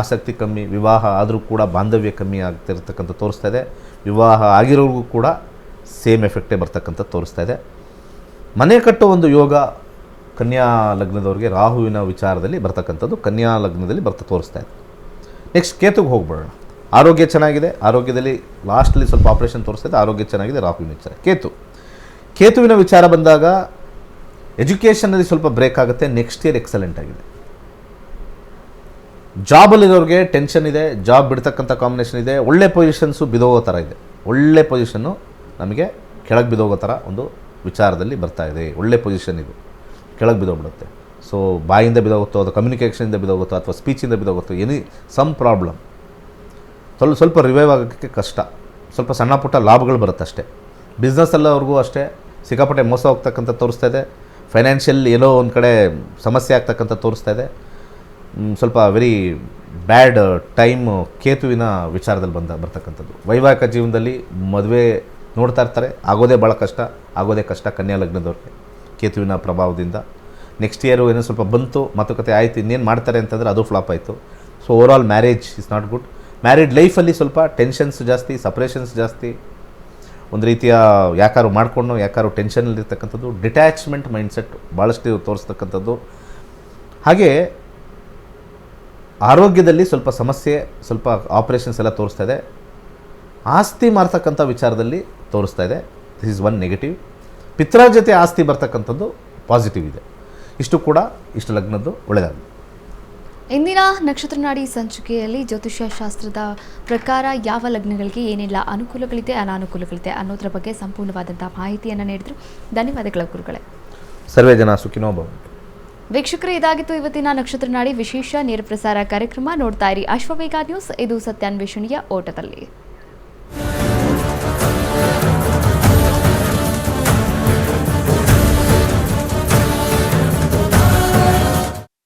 ಆಸಕ್ತಿ ಕಮ್ಮಿ, ವಿವಾಹ ಆದರೂ ಕೂಡ ಬಾಂಧವ್ಯ ಕಮ್ಮಿ ಆಗ್ತಿರ್ತಕ್ಕಂಥ ತೋರಿಸ್ತಾ ಇದೆ. ವಿವಾಹ ಆಗಿರೋರಿಗೂ ಕೂಡ ಸೇಮ್ ಎಫೆಕ್ಟೇ ಬರ್ತಕ್ಕಂಥ ತೋರಿಸ್ತಾ ಇದೆ. ಮನೆ ಕಟ್ಟೋ ಒಂದು ಯೋಗ ಕನ್ಯಾ ಲಗ್ನದವ್ರಿಗೆ ರಾಹುವಿನ ವಿಚಾರದಲ್ಲಿ ಬರ್ತಕ್ಕಂಥದ್ದು ಕನ್ಯಾ ಲಗ್ನದಲ್ಲಿ ತೋರಿಸ್ತಾ ಇದೆ. ನೆಕ್ಸ್ಟ್ ಕೇತುಗೆ ಹೋಗ್ಬಿಡೋಣ. ಆರೋಗ್ಯ ಚೆನ್ನಾಗಿದೆ. ಆರೋಗ್ಯದಲ್ಲಿ ಲಾಸ್ಟಲ್ಲಿ ಸ್ವಲ್ಪ ಆಪ್ರೇಷನ್ ತೋರಿಸ್ತಾ ಇದೆ. ಆರೋಗ್ಯ ಚೆನ್ನಾಗಿದೆ. ರಾಹುವಿನ ವಿಚಾರ. ಕೇತುವಿನ ವಿಚಾರ ಬಂದಾಗ ಎಜುಕೇಷನಲ್ಲಿ ಸ್ವಲ್ಪ ಬ್ರೇಕ್ ಆಗುತ್ತೆ. ನೆಕ್ಸ್ಟ್ ಇಯರ್ ಎಕ್ಸಲೆಂಟ್ ಆಗಿದೆ. ಜಾಬಲ್ಲಿರೋರಿಗೆ ಟೆನ್ಷನ್ ಇದೆ, ಜಾಬ್ ಬಿಡ್ತಕ್ಕಂಥ ಕಾಂಬಿನೇಷನ್ ಇದೆ. ಒಳ್ಳೆ ಪೊಸಿಷನ್ಸು ಬಿದೋಗೋ ಥರ ಇದೆ. ಒಳ್ಳೆ ಪೊಸಿಷನ್ನು ನಮಗೆ ಕೆಳಗೆ ಬಿದೋಗೋ ಥರ ಒಂದು ವಿಚಾರದಲ್ಲಿ ಬರ್ತಾ ಇದೆ. ಒಳ್ಳೆ ಪೊಸಿಷನ್ ಇದು ಕೆಳಗೆ ಬಿದೋಗ್ಬಿಡುತ್ತೆ. ಸೊ ಬಾಯಿಂದ ಬಿದೋಗುತ್ತೋ, ಅದು ಕಮ್ಯುನಿಕೇಷನಿಂದ ಬಿದೋಗುತ್ತೋ, ಅಥವಾ ಸ್ಪೀಚಿಂದ ಬಿದೋಗುತ್ತೋ, ಸಮ್ ಪ್ರಾಬ್ಲಮ್ ಸ್ವಲ್ಪ ರಿವೈವ್ ಆಗೋಕ್ಕೆ ಕಷ್ಟ. ಸ್ವಲ್ಪ ಸಣ್ಣ ಪುಟ್ಟ ಲಾಭಗಳು ಬರುತ್ತೆ ಅಷ್ಟೇ. ಬಿಸ್ನೆಸ್ಸಲ್ಲವ್ರಿಗೂ ಅಷ್ಟೇ ಸಿಕ್ಕಾಪಟ್ಟೆ ಮೋಸ ಹೋಗ್ತಕ್ಕಂಥ ತೋರಿಸ್ತಾ ಇದೆ. ಫೈನಾನ್ಷಿಯಲ್ ಏನೋ ಒಂದು ಕಡೆ ಸಮಸ್ಯೆ ಆಗ್ತಕ್ಕಂಥ ತೋರಿಸ್ತಾ ಇದೆ. ಸ್ವಲ್ಪ ವೆರಿ ಬ್ಯಾಡ್ ಟೈಮ್ ಕೇತುವಿನ ವಿಚಾರದಲ್ಲಿ ಬರ್ತಕ್ಕಂಥದ್ದು. ವೈವಾಹಿಕ ಜೀವನದಲ್ಲಿ ಮದುವೆ ನೋಡ್ತಾ ಇರ್ತಾರೆ, ಆಗೋದೇ ಭಾಳ ಕಷ್ಟ ಕನ್ಯಾ ಲಗ್ನದವ್ರಿಗೆ ಕೇತುವಿನ ಪ್ರಭಾವದಿಂದ. ನೆಕ್ಸ್ಟ್ ಇಯರು ಏನೋ ಸ್ವಲ್ಪ ಬಂತು, ಮಾತುಕತೆ ಆಯಿತು, ಇನ್ನೇನು ಮಾಡ್ತಾರೆ ಅಂತಂದರೆ ಅದು ಫ್ಲಾಪ್ ಆಯಿತು. So overall marriage is not good. Married ಲೈಫಲ್ಲಿ ಸ್ವಲ್ಪ ಟೆನ್ಷನ್ಸ್ ಜಾಸ್ತಿ, ಸಪ್ರೇಷನ್ಸ್ ಜಾಸ್ತಿ, ಒಂದು ರೀತಿಯ ಯಾಕಾರು ಟೆನ್ಷನಲ್ಲಿರ್ತಕ್ಕಂಥದ್ದು, ಡಿಟ್ಯಾಚ್ಮೆಂಟ್ ಮೈಂಡ್ಸೆಟ್ ಭಾಳಷ್ಟು ತೋರಿಸ್ತಕ್ಕಂಥದ್ದು. ಹಾಗೆ ಆರೋಗ್ಯದಲ್ಲಿ ಸ್ವಲ್ಪ ಸಮಸ್ಯೆ, ಸ್ವಲ್ಪ ಆಪ್ರೇಷನ್ಸ್ ಎಲ್ಲ ತೋರಿಸ್ತಾ ಇದೆ. ಆಸ್ತಿ ಮಾರ್ತಕ್ಕಂಥ ವಿಚಾರದಲ್ಲಿ ತೋರಿಸ್ತಾ ಇದೆ. This is one negative. ಪಿತ್ರ ಜೊತೆ ಆಸ್ತಿ ಬರ್ತಕ್ಕಂಥದ್ದು ಪಾಸಿಟಿವ್ ಇದೆ. ಇಷ್ಟು ಲಗ್ನದ್ದು ಒಳ್ಳೆಯದಾಗಿದೆ. ಇಂದಿನ ನಕ್ಷತ್ರ ನಾಡಿ ಸಂಚಿಕೆಯಲ್ಲಿ ಜ್ಯೋತಿಷ್ಯ ಶಾಸ್ತ್ರದ ಪ್ರಕಾರ ಯಾವ ಲಗ್ನಗಳಿಗೆ ಏನೆಲ್ಲ ಅನುಕೂಲಗಳಿದೆ, ಅನಾನುಕೂಲಗಳಿದೆ ಅನ್ನೋದರ ಬಗ್ಗೆ ಸಂಪೂರ್ಣವಾದಂಥ ಮಾಹಿತಿಯನ್ನು ನೀಡಿದರು. ಧನ್ಯವಾದಗಳು ಗುರುಗಳೇ. ಸರ್ವೇ ಜನ ಸುಖಿನೋ ಭವಂತು. ವೀಕ್ಷಕರೇ, ಇದಾಗಿತ್ತು ಇವತ್ತಿನ ನಕ್ಷತ್ರ ನಾಡಿ ವಿಶೇಷ ನೇರ ಪ್ರಸಾರ ಕಾರ್ಯಕ್ರಮ. ನೋಡ್ತಾ ಇರಿ ಅಶ್ವವೇಗ ನ್ಯೂಸ್. ಇದು ಸತ್ಯಾನ್ವೇಷಣೆಯ ಓಟದಲ್ಲಿ.